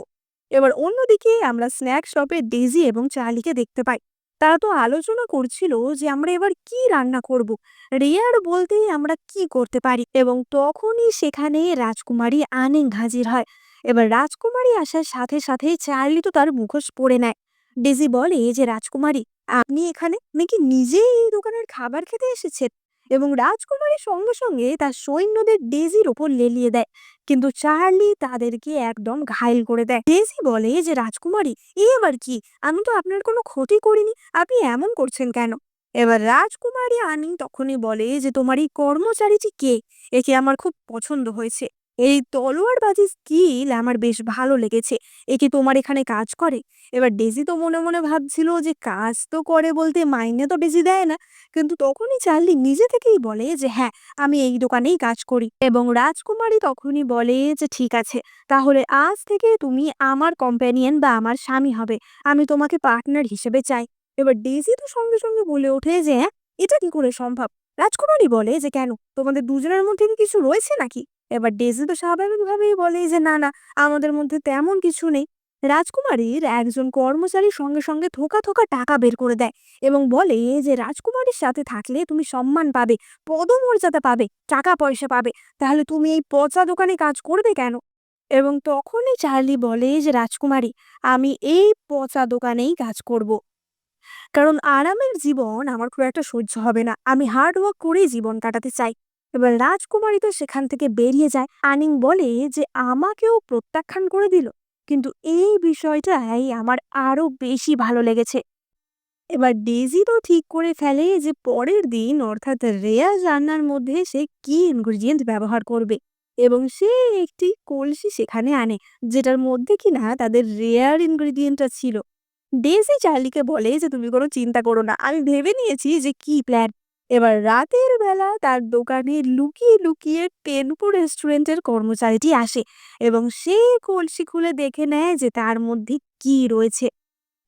এবার অন্যদিকে আমরা স্ন্যাক শপে ডেজি এবং চার্লিকে দেখতে পাই। তারা তো আলোচনা করছিল যে আমরা এবার কি রান্না করব, রেয়ার বলতে আমরা কি করতে পারি। এবং তখনই সেখানে রাজকুমারী আনিং হাজির হয়। এবার রাজকুমারী আসার সাথে সাথে চার্লি তো তার মুখোশ পরে নেয়। ডেজি বলে যে রাজকুমারী, আপনি এখানে নাকি নিজেই এই দোকানের খাবার খেতে এসেছেন? এবং রাজকুমারী সঙ্গে সঙ্গে তার সৈন্যদের ডেজির ওপর লেলিয়ে দেয়, কিন্তু চার্লি তাদেরকে একদম ঘায়েল করে দেয়। ডেজি বলে যে রাজকুমারী, এ আবার কি? আমি তো আপনার কোনো ক্ষতি করিনি, আপনি এমন করছেন কেন? এবার রাজকুমারী আনি তখনই বলে যে তোমার এই কর্মচারীটি কে? একে আমার খুব পছন্দ হয়েছে, এই তলোয়ারবাজি স্কিল আমার বেশ ভালো লেগেছে। একে তোমার এখানে কাজ করে? এবার ডেজি তো মনে মনে ভাবছিল যে কাজ তো করে বলতে মাইনে তো ডেজি দেয় না, কিন্তু তখনই চার্লি নিজে থেকেই বলে যে হ্যাঁ, আমি এই দোকানেই কাজ করি। এবং রাজকুমারী তখনই বলে যে ঠিক আছে, তাহলে আজ থেকে তুমি আমার কম্প্যানিয়ন বা আমার স্বামী হবে, আমি তোমাকে পার্টনার হিসেবে চাই। এবার ডেজি তো সঙ্গে সঙ্গে বলে ওঠে যে হ্যাঁ, এটা কি করে সম্ভব? রাজকুমারী বলে যে কেন, তোমাদের দুজনের মধ্যে কি কিছু রয়েছে নাকি? এবার ডেজি তো স্বাভাবিকভাবেই বলে যে না না, আমাদের মধ্যে তেমন কিছু নেই। রাজকুমারীর একজন কর্মচারী সঙ্গে সঙ্গে থোকা থোকা টাকা বের করে দেয় এবং বলে যে রাজকুমারীর সাথে থাকলে তুমি সম্মান পাবে, পদমর্যাদা পাবে, টাকা পয়সা পাবে, তাহলে তুমি এই পচা দোকানে কাজ করবে কেন? এবং তখনই চার্লি বলে যে, রাজকুমারী, আমি এই পচা দোকানেই কাজ করব। কারণ আরামের জীবন আমার খুব একটা সহ্য হবে না। আমি হার্ড ওয়ার্ক করেই জীবন কাটাতে চাই। এবার রাজকুমারী তো সেখান থেকে বেরিয়ে যায়। আনিং বলে যে আমাকেও প্রত্যাখ্যান করে দিল। কিন্তু এই বিষয়টাই আমার আরো বেশি ভালো লেগেছে। এবার ডেজি তো ঠিক করে ফেলে যে পরের দিন অর্থাৎ রেয়ার রান্নার মধ্যে সে কি ইনগ্রিডিয়েন্ট ব্যবহার করবে, এবং সে একটি কলসি সেখানে আনে যেটার মধ্যে কিনা তাদের রেয়ার ইনগ্রিডিয়েন্টটা ছিল। ডেজি চার্লিকে বলে যে তুমি কোনো চিন্তা করো না, আমি ভেবে নিয়েছি যে কি প্ল্যান। এবার রাতের বেলা তার দোকানে লুকিয়ে লুকিয়ে টেনপু রেস্টুরেন্টের কর্মচারীটি আসে এবং সে কলসি খুলে দেখে নেয় যে তার মধ্যে কি রয়েছে।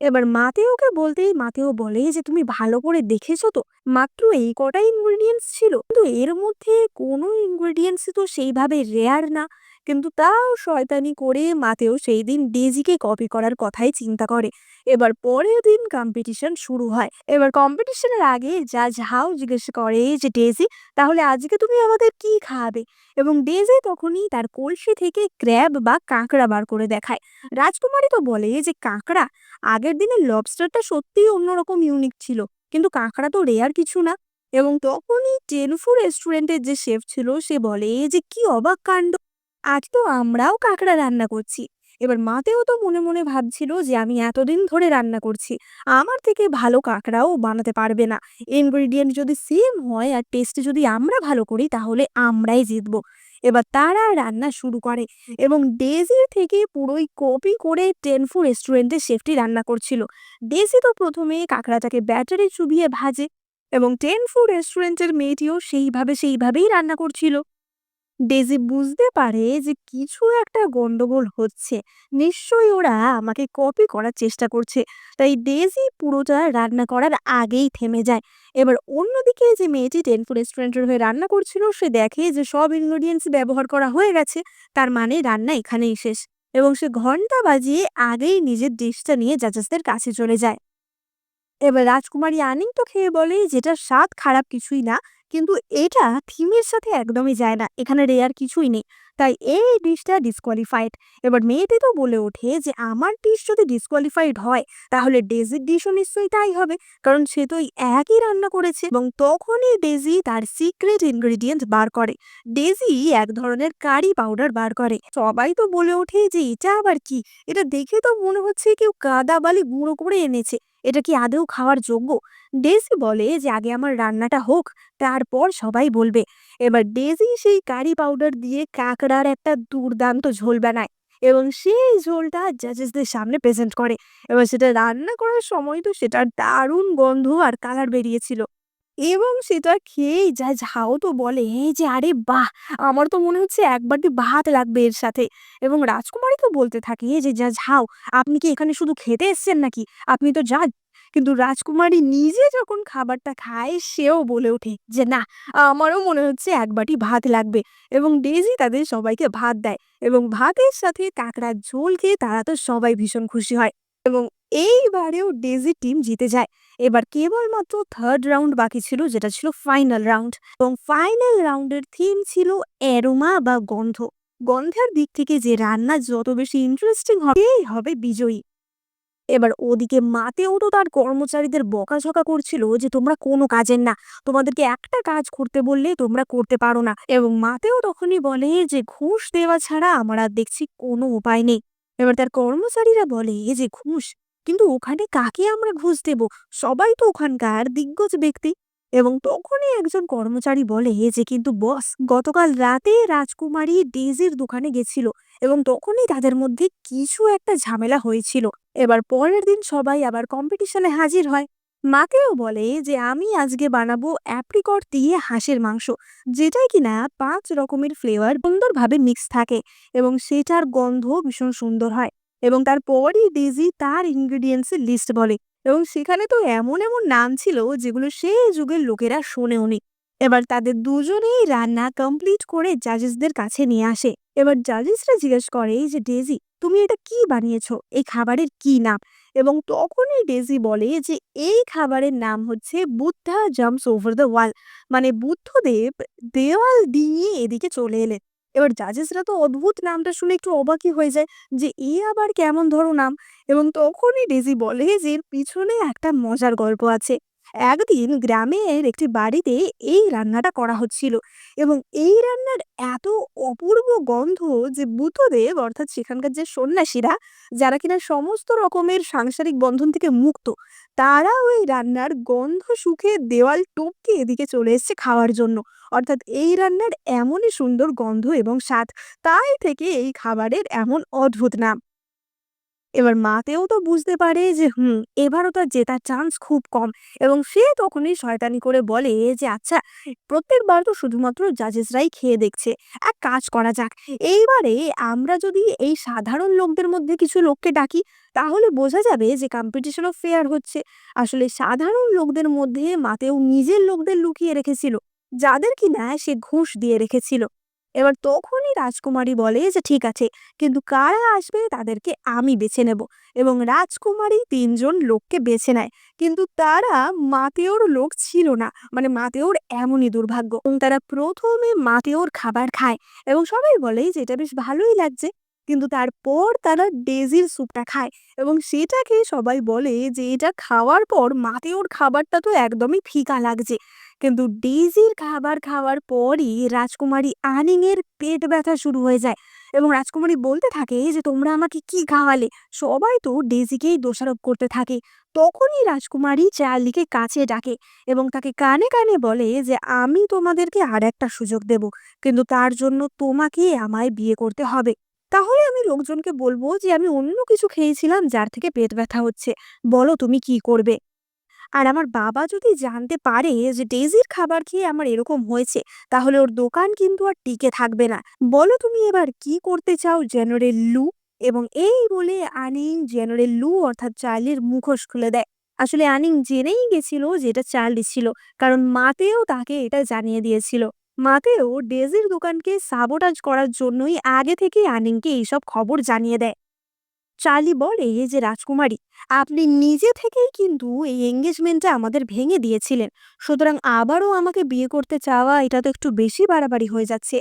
এবার মাতেওকে বলতেই মাতেও বলে যে তুমি ভালো করে দেখেছো তো, মাত্র এই কটা ইনগ্রেডিয়েন্টস ছিল, কিন্তু এর মধ্যে কোনো ইনগ্রেডিয়েন্টস তো সেইভাবে রেয়ার না। কিন্তু তাও শয়তানি করে মাতেও সেই দিন ডেজিকে কপি করার কথাই চিন্তা করে। এবার পরের দিন কম্পিটিশন শুরু হয়। এবার কম্পিটিশনের আগে জাজ হাও জিজ্ঞেস করে যে ডেজি, তাহলে আজকে তুমি আমাদের কি খাওয়াবে? এবং ডেজি তখনই তার কলসি থেকে ক্র্যাব বা কাঁকড়া বার করে দেখায়। রাজকুমারী তো বলে যে কাঁকড়া, আগের দিনের লবস্টারটা সত্যিই অন্যরকম ইউনিক ছিল, কিন্তু কাঁকড়া তো রেয়ার কিছু না। এবং তখনই টেনফু রেস্টুরেন্টের যে শেফ ছিল সে বলে যে কি অবাক কাণ্ড, আজ তো আমরাও কাঁকড়া রান্না করছি। এবার মাতেও তো মনে মনে ভাবছিল যে আমি এতদিন ধরে রান্না করছি, আমার থেকে ভালো কাঁকড়াও বানাতে পারবে না। ইনগ্রিডিয়েন্ট যদি সেম হয় আর টেস্ট যদি আমরা ভালো করি তাহলে আমরাই জিতবো। এবার তারা রান্না শুরু করে এবং ডেজির থেকে পুরোই কপি করে টেনফু রেস্টুরেন্টের শেফটি রান্না করছিল। ডেজি তো প্রথমে কাঁকড়াটাকে ব্যাটারি চুবিয়ে ভাজে এবং টেনফু রেস্টুরেন্টের মেয়েটিও সেইভাবেই রান্না করছিল। ডেজি বুঝতে পারে যে কিছু একটা গন্ডগোল হচ্ছে, নিশ্চয়ই ওরা আমাকে কপি করার চেষ্টা করছে। তাই ডেজি পুরোটা রান্না করার আগেই থেমে যায়। এবার অন্যদিকে যে মেয়েটি টেনফু রেস্টুরেন্টের হয়ে রান্না করছিল সে দেখে যে সব ইনগ্রেডিয়েন্টস ব্যবহার করা হয়ে গেছে, তার মানে রান্না এখানেই শেষ। এবং সে ঘন্টা বাজিয়ে আগেই নিজের ডিশটা নিয়ে জাজেসদের কাছে চলে যায়। এবার রাজকুমারী আনিং তো খেয়ে বলে যেটা স্বাদ খারাপ কিছুই না, কিন্তু এটা থিমের সাথে একদমই যায় না, এখানে রেয়ার কিছুই নেই, তাই এই ডিশটা ডিসকোয়ালিফাইড। এবার মেয়েটি তো বলে ওঠে যে আমার ডিশ যদি ডিসকোয়ালিফাইড হয় তাহলে ডেজির ডিশও নিশ্চয়ই তাই হবে, কারণ সে তো এই একই রান্না করেছে। এবং তখনই ডেজি তার সিক্রেট ইনগ্রেডিয়েন্ট বার করে। ডেজি এক ধরনের কারি পাউডার বার করে। সবাই তো বলে ওঠে যে এটা আবার কি, এটা দেখে তো মনে হচ্ছে কেউ কাদা বালি গুঁড়ো করে এনেছে, এটা কি আদৌ খাওয়ার যোগ্য? ডেজি বলে যে আগে আমার রান্নাটা হোক, তারপর সবাই বলবে। এবার ডেজি সেই কারি পাউডার দিয়ে কাঁকড়ার একটা দুর্দান্ত ঝোল বানায় এবং সেই ঝোলটা জাজেসদের সামনে প্রেজেন্ট করে। এবার সেটা রান্না করার সময় তো সেটার দারুণ গন্ধ আর কালার বেরিয়েছিল। এবং সেটা খেয়েই জাজ হাও তো বলে যে আরে বাহ, আমার তো মনে হচ্ছে এক বাটি ভাত লাগবে এর সাথে। এবং রাজকুমারী তো বলতে থাকে যে জাজ হাও, আপনি কি এখানে শুধু খেতে এসেছেন নাকি, আপনি তো জাজ। কিন্তু রাজকুমারী নিজে যখন খাবারটা খায় সেও বলে ওঠে যে না, আমারও মনে হচ্ছে এক বাটি ভাত লাগবে। এবং ডেজি তাদের সবাইকে ভাত দেয় এবং ভাতের সাথে কাঁকড়ার ঝোল খেয়ে তারা তো সবাই ভীষণ খুশি হয়। এবং এইবারেও ডেজি টিম জিতে যায়। এবার কেবলমাত্র থার্ড রাউন্ড বাকি ছিল, যেটা ছিল ফাইনাল রাউন্ড। এবং ফাইনাল রাউন্ডের থিম ছিল অ্যারোমা বা গন্ধ। গন্ধের দিক থেকে যে রান্না যত বেশি ইন্টারেস্টিং হবে সেই হবে বিজয়ী। এবার ওদিকে মাতেও তো তার কর্মচারীদের বকাঝকা করছিল যে তোমরা কোনো কাজের না, তোমাদেরকে একটা কাজ করতে বললে তোমরা করতে পারো না। এবং মাতেও তখনই বলে যে ঘুষ দেওয়া ছাড়া আমার আর দেখছি কোনো উপায় নেই। এবার তার কর্মচারীরা বলে যে ঘুষ, কিন্তু ওখানে কাকে আমরা ঘুষ দেব, সবাই তো ওখানকার দিগ্গজ ব্যক্তি। এবং তখনই একজন কর্মচারী বলে যে কিন্তু বস, গতকাল রাতে রাজকুমারী ডেজির দোকানে গেছিল এবং তখনই তাদের মধ্যে কিছু একটা ঝামেলা হয়েছিল। এবার পরের দিন সবাই আবার কম্পিটিশনে হাজির হয়। মাকেও বলে যে আমি আজকে বানাবো অ্যাপ্রিকট দিয়ে হাঁসের মাংস, যেটাই কিনা 5 রকমের ফ্লেভার সুন্দরভাবে মিক্স থাকে এবং সেটার গন্ধ ভীষণ সুন্দর হয়। এবং তারপরই ডেজি তার ইনগ্রিডিয়েন্টসের লিস্ট বলে এবং সেখানে তো এমন এমন নাম ছিল যেগুলো সেই যুগের লোকেরা শোনেওনি। এবার তাদের দুজনেই রান্না কমপ্লিট করে জাজেসদের কাছে নিয়ে আসে। এবার জাজেসরা জিজ্ঞেস করে যে ডেজি, তুমি এটা কি বানিয়েছো, এই খাবারের কি নাম? এবং তখনই ডেজি বলে যে এই খাবারের নাম হচ্ছে বুদ্ধা জাম্পস ওভার দ্য ওয়াল, মানে বুদ্ধদেব দেওয়াল ডিঙিয়ে এদিকে চলে এলেন। এবার জাজেসরা তো অদ্ভুত নামটা শুনে একটু অবাকই হয়ে যায় যে এ আবার কেমন ধরো নাম। এবং তখনই ডেজি বলে যে এর পিছনে একটা মজার গল্প আছে। একদিন গ্রামের একটি বাড়িতে এই রান্নাটা করা হচ্ছিল এবং এই রান্নার এত অপূর্ব গন্ধ যে বুদ্ধদেব অর্থাৎ সেখানকার যে সন্ন্যাসীরা যারা কিনা সমস্ত রকমের সাংসারিক বন্ধন থেকে মুক্ত, তারা ওই রান্নার গন্ধ শুকে দেওয়াল টপকে এদিকে চলে এসছে খাওয়ার জন্য। অর্থাৎ এই রান্নার এমনই সুন্দর গন্ধ এবং স্বাদ, তাই থেকে এই খাবারের এমন অদ্ভুত নাম। এবার মাতেও তো বুঝতে পারে যে এবারও তার জেতার চান্স খুব কম এবং সে তখনই শয়তানি করে বলে যে আচ্ছা, প্রত্যেকবার তো শুধুমাত্র জাজেসরাই খেয়ে দেখছে, এক কাজ করা যাক, এইবারে আমরা যদি এই সাধারণ লোকদের মধ্যে কিছু লোককে ডাকি, তাহলে বোঝা যাবে যে কম্পিটিশনও ফেয়ার হচ্ছে। আসলে সাধারণ লোকদের মধ্যে মাতেও নিজের লোকদের লুকিয়ে রেখেছিল, যাদের কিনা সে ঘুষ দিয়ে রেখেছিল। এবার তখনই রাজকুমারী বলে যে ঠিক আছে, কিন্তু কারা আসবে তাদেরকে আমি বেছে নেব। এবং রাজকুমারী ৩ জন লোককে বেছে নেয়, কিন্তু তারা মাতেওর লোক ছিল না। মানে মাতেওর এমনই দুর্ভাগ্য, এবং তারা প্রথমে মাতেওর খাবার খায় এবং সবাই বলে যে এটা বেশ ভালোই লাগছে। কিন্তু তারপর তারা ডেজির স্যুপটা খায় এবং সেটাকে সবাই বলে যে এটা খাওয়ার পর মাতেওর খাবারটা তো একদমই ফিকা লাগছে। কিন্তু ডেইজির খাবার খাওয়ার পরই রাজকুমারী আনিং এর পেট ব্যথা শুরু হয়ে যায় এবং রাজকুমারী বলতে থাকে যে তোমরা আমাকে কি খাওয়ালে। সবাই তো ডেইজিকেই দোষারোপ করতে থাকে। তখনই রাজকুমারী চার্লিকে কাছে ডাকে এবং তাকে কানে কানে বলে যে আমি তোমাদেরকে আর একটা সুযোগ দেব, কিন্তু তার জন্য তোমাকে আমায় বিয়ে করতে হবে। তাহলে আমি লোকজনকে বলবো যে আমি অন্য কিছু খেয়েছিলাম যার থেকে পেট ব্যথা হচ্ছে। বলো তুমি কি করবে? আর আমার বাবা যদি জানতে পারে যে ডেইজির খাবার খেয়ে আমার এরকম হয়েছে, তাহলে ওর দোকান কিন্তু আর টিকে থাকবে না। বলো তুমি এবার কি করতে চাও জেনারেল লু? এবং এই বলে আনিং জেনারেল লু অর্থাৎ চার্লির মুখোশ খুলে দেয়। আসলে আনিং জেনেই গেছিল যে এটা চার্লি ছিল, কারণ মাতেও তাকে এটা জানিয়ে দিয়েছিল। মাতেও ডেজির দোকানকে সাবোটাজ করার জন্যই আগে থেকেই আনিংকে এইসব খবর জানিয়ে দেয়। চার্লি বলে যে রাজকুমারী, আপনি নিজে থেকেই কিন্তু এই এঙ্গেজমেন্টটা আমাদের ভেঙে দিয়েছিলেন, সুতরাং আবারও আমাকে বিয়ে করতে চাওয়া এটা তো একটু বেশি বাড়াবাড়ি হয়ে যাচ্ছে।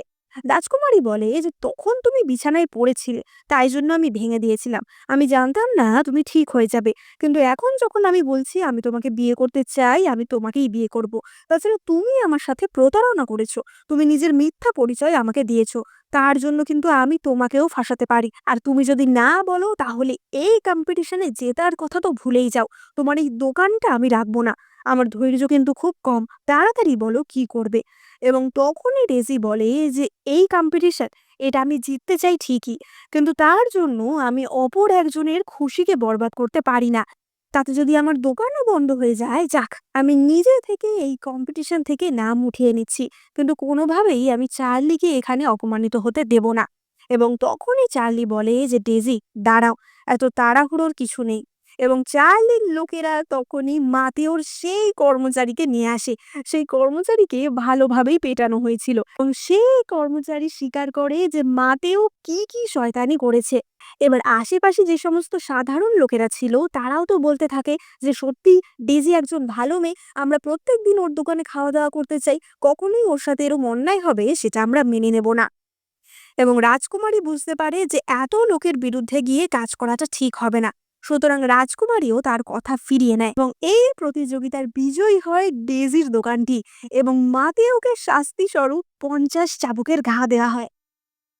রাজকুমারী বলে যে তখন তুমি বিছানায় পড়েছিলে, তাই জন্য আমি ভেঙে দিয়েছিলাম। আমি জানতাম না তুমি ঠিক হয়ে যাবে, কিন্তু এখন যখন আমি বলছি আমি তোমাকে বিয়ে করতে চাই, আমি তোমাকেই বিয়ে করব। তাছাড়া তুমি আমার সাথে প্রতারণা করেছো, তুমি নিজের মিথ্যা পরিচয় আমাকে দিয়েছো, তার জন্য কিন্তু আমি তোমাকেও ফাঁসাতে পারি। আর তুমি যদি না বলো তাহলে এই কম্পিটিশনে জেতার কথা তো ভুলেই যাও, তোমার এই দোকানটা আমি রাখবো না। আমার ধৈর্য কিন্তু খুব কম, তাড়াতাড়ি বলো কি করবে। এবং তখনই ডেজি বলে যে এই কম্পিটিশন, এটা আমি জিততে চাই ঠিকই, কিন্তু তার জন্য আমি অপর একজনের খুশিকে বরবাদ করতে পারি না। তাতে যদি আমার দোকানও বন্ধ হয়ে যায়, যাক, আমি নিজে থেকে এই কম্পিটিশন থেকে নাম উঠিয়ে নিচ্ছি, কিন্তু কোনোভাবেই আমি চার্লিকে এখানে অপমানিত হতে দেব না। এবং তখনই চার্লি বলে যে ডেজি, দাঁড়াও, এত তাড়াহুড়োর কিছু নেই। এবং চার্লির লোকেরা তখনই মাতেওর সেই কর্মচারীকে নিয়ে আসে। সেই কর্মচারীকে ভালোভাবেই পেটানো হয়েছিল এবং সেই কর্মচারী স্বীকার করে যে মাতেও কি কি শয়তানি করেছে। এবার আশেপাশে যে সমস্ত সাধারণ লোকেরা ছিল তারাও তো বলতে থাকে যে সত্যি ডেজি একজন ভালো মেয়ে, আমরা প্রত্যেকদিন ওর দোকানে খাওয়া দাওয়া করতে চাই, কখনোই ওর সাথে এরকম অন্যায় হবে সেটা আমরা মেনে নেব না। এবং রাজকুমারী বুঝতে পারে যে এত লোকের বিরুদ্ধে গিয়ে কাজ করাটা ঠিক হবে না, সুতরাং রাজকুমারীও তার কথা ফিরিয়ে নেয় এবং এই প্রতিযোগিতার বিজয়ী হয় ডেজির দোকানটি। এবং মাতেওকে শাস্তি স্বরূপ 50 চাবুকের ঘা দেওয়া হয়।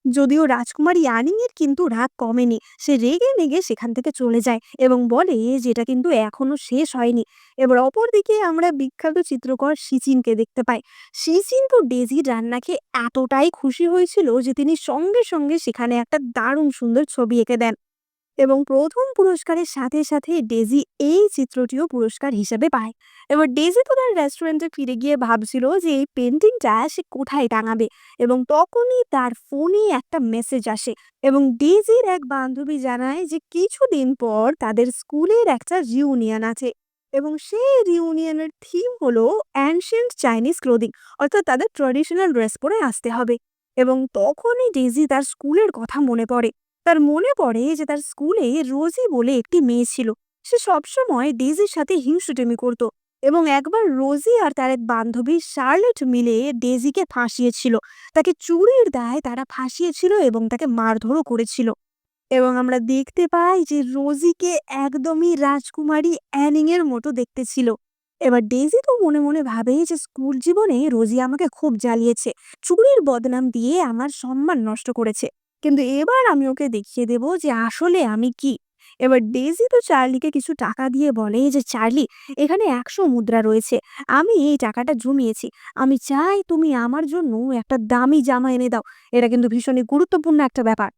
যদিও রাজকুমারী আনিং এর কিন্তু রাগ কমেনি, সে রেগে মেগে সেখান থেকে চলে যায় এবং বলে যে এটা কিন্তু এখনো শেষ হয়নি। এবার অপরদিকে আমরা বিখ্যাত চিত্রকর সিচিনকে দেখতে পাই। সিচিন তো ডেজির রান্না খেয়ে এতটাই খুশি হয়েছিল যে তিনি সঙ্গে সঙ্গে সেখানে একটা দারুণ সুন্দর ছবি এঁকে দেন এবং প্রথম পুরস্কারের সাথে সাথে ডেজি এই চিত্রটিও পুরস্কার হিসেবে পায়। এবার ডেজি তো তার রেস্টুরেন্টে ফিরে গিয়ে ভাবছিল যে এই পেন্টিংটা সে কোথায় টাঙাবে, এবং তখনই তার ফোনে একটা মেসেজ আসে এবং ডেজির এক বান্ধবী জানায় যে কিছুদিন পর তাদের স্কুলের একটা রিউনিয়ন আছে এবং সেই রিউনিয়নের থিম হলো অ্যানশিয়েন্ট চাইনিজ ক্লোদিং, অর্থাৎ তাদের ট্র্যাডিশনাল ড্রেস পরে আসতে হবে। এবং তখনই ডেজি তার স্কুলের কথা মনে পড়ে। তার মনে পড়ে যে তার স্কুলে রোজি বলে একটি মেয়ে ছিল, সে সবসময় ডেজির সাথে হিংসুটেমি করত। এবং একবার রোজি আর তার এক বান্ধবী শার্লেট মিলে ডেজিকে ফাঁসিয়েছিল। তাকে চুরির দায়ে তারা ফাঁসিয়েছিল এবং তাকে মারধরও করেছিল। এবং আমরা দেখতে পাই যে রোজিকে একদমই রাজকুমারী অ্যানিং এর মতো দেখতে ছিল। এবার ডেজি তো মনে মনে ভাবে যে স্কুল জীবনে রোজি আমাকে খুব জ্বালিয়েছে, চুরির বদনাম দিয়ে আমার সম্মান নষ্ট করেছে, কিন্তু এবার আমি ওকে দেখিয়ে দেব যে আসলে আমি কি। এবার ডেজি তো চার্লিকে কিছু টাকা দিয়ে বলে যে চার্লি, এখানে 100 মুদ্রা রয়েছে, আমি এই টাকাটা জমিয়েছি, আমি চাই তুমি আমার জন্য একটা দামি জামা এনে দাও, এটা কিন্তু ভীষণই গুরুত্বপূর্ণ একটা ব্যাপার।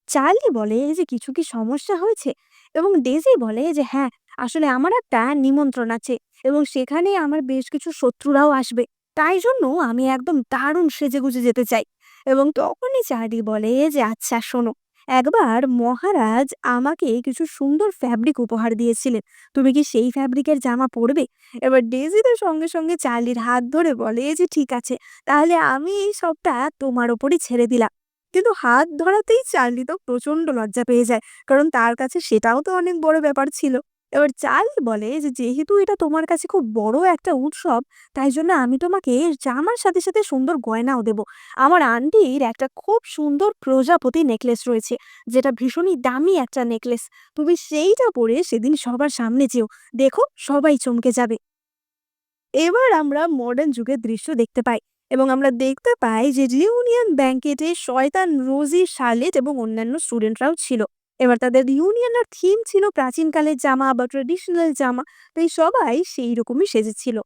চার্লি বলে যে কিছু কি সমস্যা হয়েছে, এবং ডেজি বলে যে হ্যাঁ, আসলে আমার একটা নিমন্ত্রণ আছে এবং সেখানে আমার বেশ কিছু শত্রুরাও আসবে, তাই জন্য আমি একদম দারুণ সেজেগুজে যেতে চাই। এবং তখনই চার্লি বলে যে আচ্ছা শোনো, একবার মহারাজ আমাকে কিছু সুন্দর ফ্যাব্রিক উপহার দিয়েছিলেন, তুমি কি সেই ফ্যাব্রিকের জামা পরবে? এবার ডেজি তো সঙ্গে সঙ্গে চার্লির হাত ধরে বলে যে ঠিক আছে, তাহলে আমি এই সবটা তোমার ওপরই ছেড়ে দিলাম। কিন্তু হাত ধরাতেই চার্লি তো প্রচন্ড লজ্জা পেয়ে যায়, কারণ তার কাছে সেটাও তো অনেক বড় ব্যাপার ছিল। এবার চার্লি বলে যে যেহেতু এটা তোমার কাছে খুব বড় একটা উৎসব, তাই জন্য আমি তোমাকে জামার সাথে সাথে সুন্দর গয়নাও দেব। আমার আন্টির একটা খুব সুন্দর প্রজাপতি নেকলেস রয়েছে, যেটা ভীষণই দামি একটা নেকলেস, তুমি সেইটা পরে সেদিন সবার সামনে যেও, দেখো সবাই চমকে যাবে। এবার আমরা মডার্ন যুগের দৃশ্য দেখতে পাই এবং আমরা দেখতে পাই যে রিউনিয়ন ব্যাংকেটে শয়তান রোজি, শার্লেট এবং অন্যান্য স্টুডেন্টরাও ছিল। এবার তাদের রিউনিয়নের থিম ছিল প্রাচীনকালের জামা বা ট্রেডিশনাল জামা, তাই সবাই সেই রকমই সেজেছিল।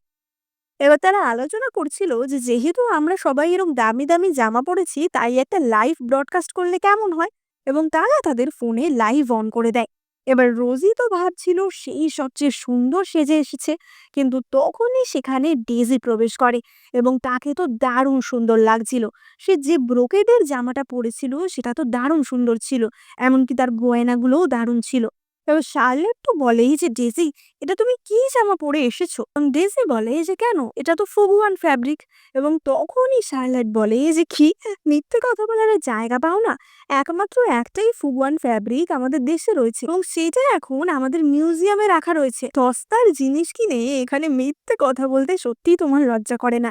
এবার তারা আলোচনা করছিল যে যেহেতু আমরা সবাই এরকম দামি দামি জামা পরেছি, তাই একটা লাইভ ব্রডকাস্ট করলে কেমন হয়, এবং তারা তাদের ফোনে লাইভ অন করে দেয়। এবার রোজি তো ভাবছিল সেই সবচেয়ে সুন্দর সেজে এসেছে, কিন্তু তখনই সেখানে ডেজি প্রবেশ করে এবং তাকে তো দারুণ সুন্দর লাগছিল। সে যে ব্রোকেডের জামাটা পরেছিল সেটা তো দারুণ সুন্দর ছিল, এমনকি তার গয়নাগুলোও দারুণ ছিল। এবার শার্লেট তো বলেই যে ডেজি, এটা তুমি কি জামা পরে এসেছো? এবং ডেজি বলে যে কেন, এটা তো ফুগুয়ান ফ্যাব্রিক। এবং তখনই শার্লেট বলে যে কি, মিথ্যে কথা বলার আর জায়গা পাও না, একমাত্র একটাই ফুগুয়ান ফ্যাব্রিক আমাদের দেশে রয়েছে এবং সেটা এখন আমাদের মিউজিয়ামে রাখা রয়েছে। সস্তার জিনিস কিনে এখানে মিথ্যে কথা বলতে সত্যিই তোমার লজ্জা করে না?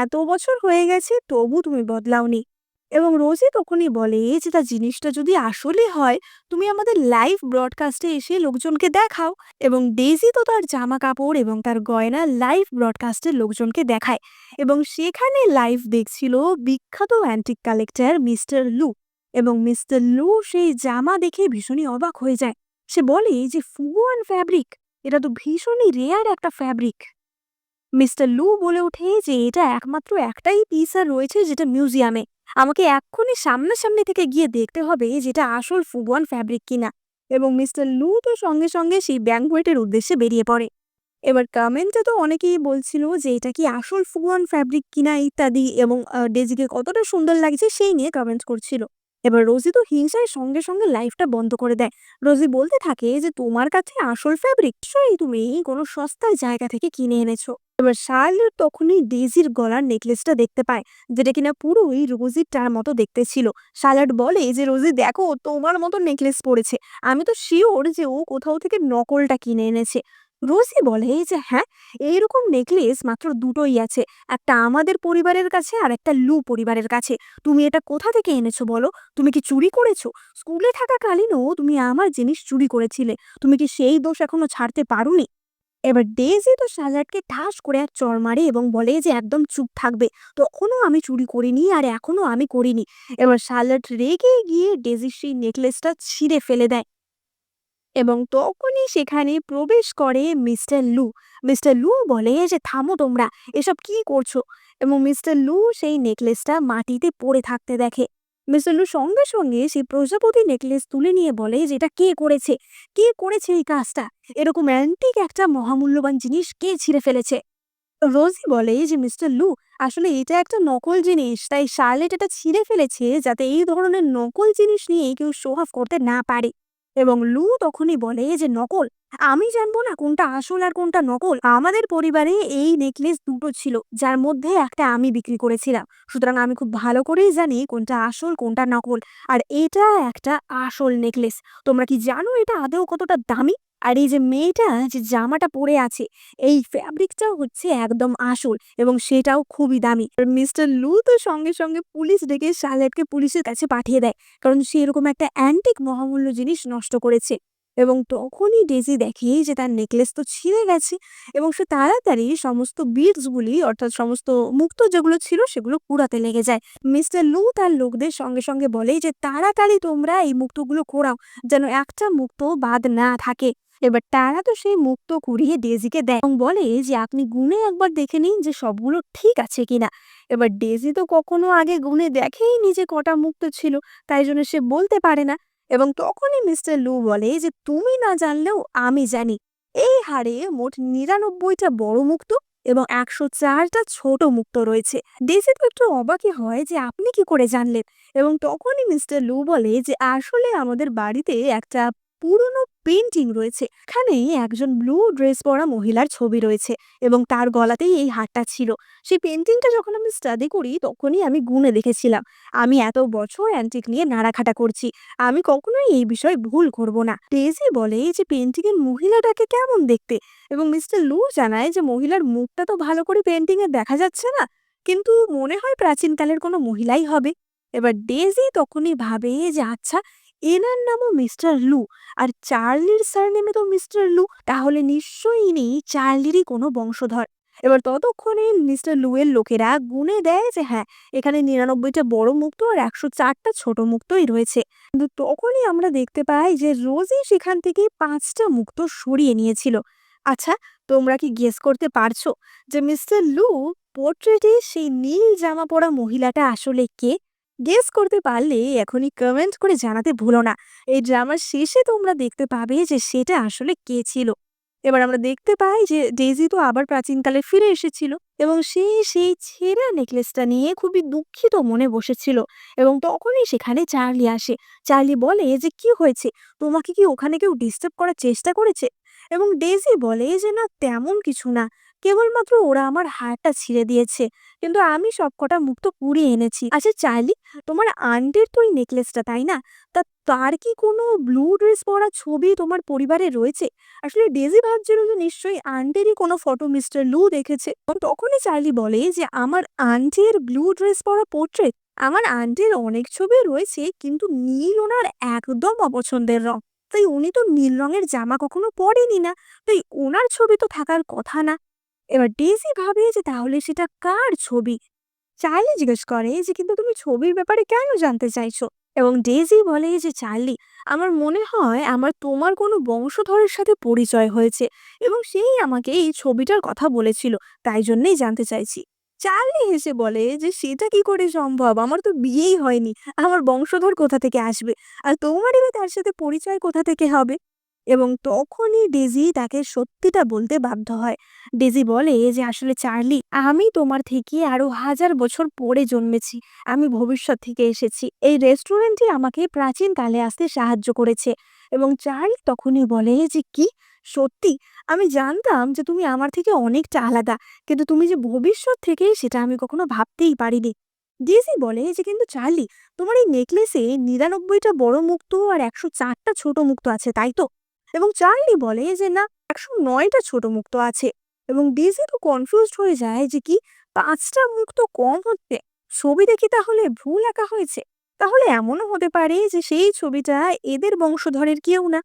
এত বছর হয়ে গেছে তবু তুমি বদলাওনি। এবং রোজি তখনই বলে যে তা জিনিসটা যদি আসলে হয়, তুমি আমাদের লাইভ ব্রডকাস্টে এসে লোকজনকে দেখাও। এবং ডেজি তো তার জামা কাপড় এবং তার গয়না লাইভ ব্রডকাস্টের লোকজনকে দেখায়, এবং সেখানে লাইভ দেখছিল বিখ্যাত অ্যান্টিক কালেক্টর মিস্টার লু। এবং মিস্টার লু সেই জামা দেখে ভীষণই অবাক হয়ে যায়। সে বলে যে ফুগুয়ান ফ্যাব্রিক, এটা তো ভীষণই রেয়ার একটা ফ্যাব্রিক। মিস্টার লু বলে ওঠে যে এটা একমাত্র একটাই পিস আর রয়েছে যেটা মিউজিয়ামে, আমাকে এক্ষুনি সামনাসামনি থেকে গিয়ে দেখতে হবে যেটা আসল ফুগুয়ান ফ্যাব্রিক কিনা। এবং মিস্টার লু তো সঙ্গে সঙ্গে সেই ব্যাংকুয়েটের উদ্দেশ্যে বেরিয়ে পড়ে। এবার কমেন্টে তো অনেকেই বলছিল যে এটা কি আসল ফুগুয়ান ফ্যাব্রিক কিনা ইত্যাদি, এবং ডেজিকে কতটা সুন্দর লাগছে সেই নিয়ে কমেন্ট করছিল। এবার রোজি তো হিংসায় সঙ্গে সঙ্গে লাইফটা বন্ধ করে দেয়। রোজি বলতে থাকে যে তোমার কাছে আসল ফ্যাব্রিক নিশ্চয়ই তুমি কোনো সস্তার জায়গা থেকে কিনে এনেছো। এবার শার্লেট তখনই ডেজির গলার নেকলেসটা দেখতে পায়, যেটা কিনা পুরোই রোজিরটার মতো দেখতে ছিল। শার্লেট বলে যে রোজি দেখো, তোমার মতো নেকলেস পরেছে, আমি তো শিওর যে ও কোথাও থেকে নকলটা কিনে এনেছে। রোজি বলে যে হ্যাঁ, এইরকম নেকলেস মাত্র দুটোই আছে, একটা আমাদের পরিবারের কাছে আর একটা লু পরিবারের কাছে। তুমি এটা কোথা থেকে এনেছো বলো? তুমি কি চুরি করেছো? স্কুলে থাকাকালীনও তুমি আমার জিনিস চুরি করেছিলে, তুমি কি সেই দোষ এখনো ছাড়তে পারোনি? এবার ডেজি তো শার্লেটকে ঠাস করে এক চড় মারে এবং বলে যে একদম চুপ থাকবে, তখনও আমি চুরি করিনি আর এখনো আমি করিনি। এবার শার্লেট রেগে গিয়ে ডেজির সেই নেকলেসটা ছিঁড়ে ফেলে দেয় এবং তখনই সেখানে প্রবেশ করে মিস্টার লু। মিস্টার লু বলে যে থামো তোমরা, এসব কি করছো? এবং মিস্টার লু সেই নেকলেসটা মাটিতে পড়ে থাকতে দেখে। মিস্টার লু সঙ্গে সঙ্গে সেই প্রজাপতি নেকলেস তুলে নিয়ে বলে যে এটা কে করেছে, কে করেছে এই কাজটা, এরকম অ্যান্টিক একটা মহামূল্যবান জিনিস কে ছিঁড়ে ফেলেছে? রোজি বলে যে মিস্টার লু, আসলে এটা একটা নকল জিনিস, তাই শার্লেট এটা ছিঁড়ে ফেলেছে যাতে এই ধরনের নকল জিনিস নিয়ে কেউ শো অফ করতে না পারে। এবং লু তখনই বলে যে নকল, আমি জানবো না কোনটা আসল আর কোনটা নকল? আমাদের পরিবারে এই নেকলেস দুটো ছিল, যার মধ্যে একটা আমি বিক্রি করেছিলাম, সুতরাং আমি খুব ভালো করেই জানি কোনটা আসল কোনটা নকল। আর এটা একটা আসল নেকলেস, তোমরা কি জানো এটা আদৌ কতটা দামি? আর এই যে মেয়েটা যে জামাটা পরে আছে, এই ফ্যাব্রিকটাও হচ্ছে একদম আসল এবং সেটাও খুবই দামি। মিস্টার লু তো সঙ্গে সঙ্গে পুলিশ ডেকে শার্লেটকে পুলিশের কাছে পাঠিয়ে দেয়, কারণ সে এরকম একটা অ্যান্টিক মহামূল্য জিনিস নষ্ট করেছে। এবং তখনই ডেজি দেখে যে তার নেকলেস তো ছিঁড়ে গেছে এবং সে তাড়াতাড়ি সমস্ত বিডসগুলি অর্থাৎ সমস্ত মুক্ত যেগুলো ছিল সেগুলো কুড়াতে লেগে যায়। মিস্টার লু তার লোকদের সঙ্গে সঙ্গে বলে যে তাড়াতাড়ি তোমরা এই মুক্তগুলো কোড়াও, যেন একটা মুক্ত বাদ না থাকে। এবার তারা তো সেই মুক্ত কুড়িয়ে ডেজিকে দেয় এবং বলে যে আপনি গুনে একবার দেখে নিন যে সবগুলো ঠিক আছে কিনা। এবার ডেজি তো কখনো আগে গুনে দেখেইনি যে কটা মুক্ত ছিল, তাই জন্য সে বলতে পারে না। এবং তখনই মিস্টার লু বলে যে তুমি না জানলেও আমি জানি, এই হারে মোট ৯৯টা বড় মুক্ত এবং ১০৪টা ছোট মুক্ত রয়েছে। ডেজি তো একটু অবাকই হয় যে আপনি কি করে জানলেন। এবং তখনই মিস্টার লু বলে যে আসলে আমাদের বাড়িতে একটা পুরনো পেন্টিং রয়েছে, এখানে একজন ব্লু ড্রেস পরা মহিলার ছবি রয়েছে এবং তার গলাতেই এই হারটা ছিল। সেই পেন্টিংটা যখন আমি স্টাডি করি তখনই আমি গুনে দেখেছিলাম। আমি এত বছর অ্যান্টিক নিয়ে নাড়াঘাটা করছি, আমি কখনোই এই বিষয়ে ভুল করব না। ডেজি বলে যে পেন্টিং এর মহিলাটাকে কেমন দেখতে এবং মিস্টার লু জানায় যে মহিলার মুখটা তো ভালো করে পেন্টিং এ দেখা যাচ্ছে না, কিন্তু মনে হয় প্রাচীনকালের কোনো মহিলাই হবে। এবার ডেজি তখনই ভাবে যে আচ্ছা, এনার নামও মিস্টার লু আর চার্লির সারনেমে তো মিস্টার লু, তাহলে নিশ্চয়ই ইনি চার্লিরই কোনো বংশধর। এবার ততক্ষণে মিস্টার লু এর লোকেরা গুনে দেয় যে হ্যাঁ, এখানে ৯৯টা বড় মুক্ত আর ১০৪টা ছোট মুক্তই রয়েছে। কিন্তু তখনই আমরা দেখতে পাই যে রোজি সেখান থেকে ৫টা মুক্ত সরিয়ে নিয়েছিল। আচ্ছা, তোমরা কি গেস করতে পারছো যে মিস্টার লু পোর্ট্রেটে সেই নীল জামা পরা মহিলাটা আসলে কে? গেস করতে পারলে এখনই কমেন্ট করে জানাতে ভুলো না। এই ড্রামার শেষে তোমরা দেখতে পাবে যে সেটা আসলে কে ছিল। এবার আমরা দেখতে পাই যে ডেইজি তো আবার প্রাচীনকালে ফিরে এসেছিল এবং সে সেই ছেঁড়া নেকলেসটা নিয়ে খুবই দুঃখিত মনে বসেছিল। এবং তখনই সেখানে চার্লি আসে। চার্লি বলে যে কি হয়েছে, তোমাকে কি ওখানে কেউ ডিস্টার্ব করার চেষ্টা করেছে? এবং ডেইজি বলে যে না, তেমন কিছু না, কেবলমাত্র ওরা আমার হারটা ছিঁড়ে দিয়েছে, কিন্তু আমি সবকটা মুক্ত কুড়িয়ে এনেছি। আচ্ছা চার্লি, তোমার আন্টির তো ওই নেকলেসটা, তাই না? তা তার কি কোনো ব্লু ড্রেস পরা ছবি তোমার পরিবারে রয়েছে? আসলে ডেজি ভাবছিল যে নিশ্চয়ই আন্টিরই কোনো ফটো মিস্টার লু দেখেছে। এবং তখনই চার্লি বলে যে আমার আন্টির ব্লু ড্রেস পরা পোর্ট্রেট, আমার আন্টির অনেক ছবি রয়েছে, কিন্তু নীল ওনার একদম অপছন্দের রং, তাই উনি তো নীল রঙের জামা কখনো পরেনি না, তাই ওনার ছবি তো থাকার কথা না। এবার ডেজি ভাবে যে তাহলে সেটা কার ছবি। চার্লি জিজ্ঞেস করে যে কিন্তু তুমি ছবির ব্যাপারে কেন জানতে চাইছো? এবং ডেজি বলে যে চার্লি, আমার মনে হয় আমার তোমার কোনো বংশধরের সাথে পরিচয় হয়েছে এবং সেই আমাকে এই ছবিটার কথা বলেছিল, তাই জন্যই জানতে চাইছি। চার্লি হেসে বলে যে সেটা কি করে সম্ভব, আমার তো বিয়েই হয়নি, আমার বংশধর কোথা থেকে আসবে, আর তোমারই বা তার সাথে পরিচয় কোথা থেকে হবে। এবং তখনই ডেজি তাকে সত্যিটা বলতে বাধ্য হয়। ডেজি বলে যে আসলে চার্লি, আমি তোমার থেকে আরো ১০০০ বছর পরে জন্মেছি, আমি ভবিষ্যৎ থেকে এসেছি, এই রেস্টুরেন্টই আমাকে প্রাচীন কালে আসতে সাহায্য করেছে। এবং চার্লি তখনই বলে যে কি, সত্যি? আমি জানতাম যে তুমি আমার থেকে অনেকটা আলাদা, কিন্তু তুমি যে ভবিষ্যৎ থেকে, সেটা আমি কখনো ভাবতেই পারিনি। ডেজি বলে যে কিন্তু চার্লি, তোমার এই নেকলেসে ৯৯টা বড় মুক্তো আর ১০৪টা ছোট মুক্তো আছে, তাই তো? এবং চার্লি বলে যে না, ১০৯টা ছোট মুক্তো আছে। এবং ডেজি তো কনফিউজড হয়ে যায় যে কি, ৫টা মুক্তো কম হচ্ছে, ছবি দেখি তাহলে ভুল আঁকা হয়েছে, তাহলে এমনও হতে পারে যে সেই ছবিটা এদের বংশধরের কেউ না।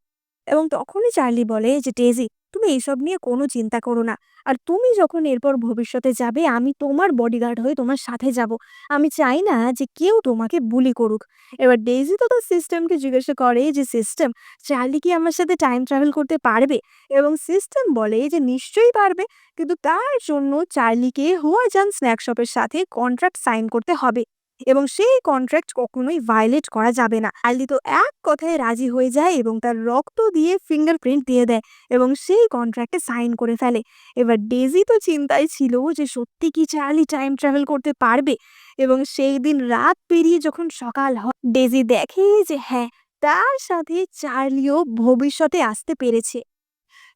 এবং তখনই চার্লি বলে যে ডেজি, তুমি এইসব নিয়ে কোনো চিন্তা করো না, আর তুমি যখন এরপর ভবিষ্যতে যাবে আমি তোমার বডিগার্ড হয়ে তোমার সাথে যাব, আমি চাই না যে কেউ তোমাকে বুলি করুক। এবার ডেজি তো তার সিস্টেমকে জিজ্ঞাসা করে যে সিস্টেম, চার্লি কি আমার সাথে টাইম ট্রাভেল করতে পারবে? এবং সিস্টেম বলে যে নিশ্চয়ই পারবে, কিন্তু তার জন্য চার্লিকে হুয়াজান স্ন্যাক শপের সাথে কন্ট্রাক্ট সাইন করতে হবে এবং সেই কন্ট্রাক্ট কখনোই ভায়োলেট করা যাবে না। চার্লি তো এক কথায় রাজি হয়ে যায় এবং তার রক্ত দিয়ে ফিঙ্গারপ্রিন্ট দিয়ে দেয় এবং সেই কন্ট্রাক্টে সাইন করে ফেলে। এবার ডেজি তো চিন্তায় ছিল যে সত্যি কি চার্লি টাইম ট্রাভেল করতে পারবে। এবং সেই দিন রাত পেরিয়ে যখন সকাল হয়, ডেজি দেখে যে হ্যাঁ, তার সাথে চার্লিও ভবিষ্যতে আসতে পেরেছে।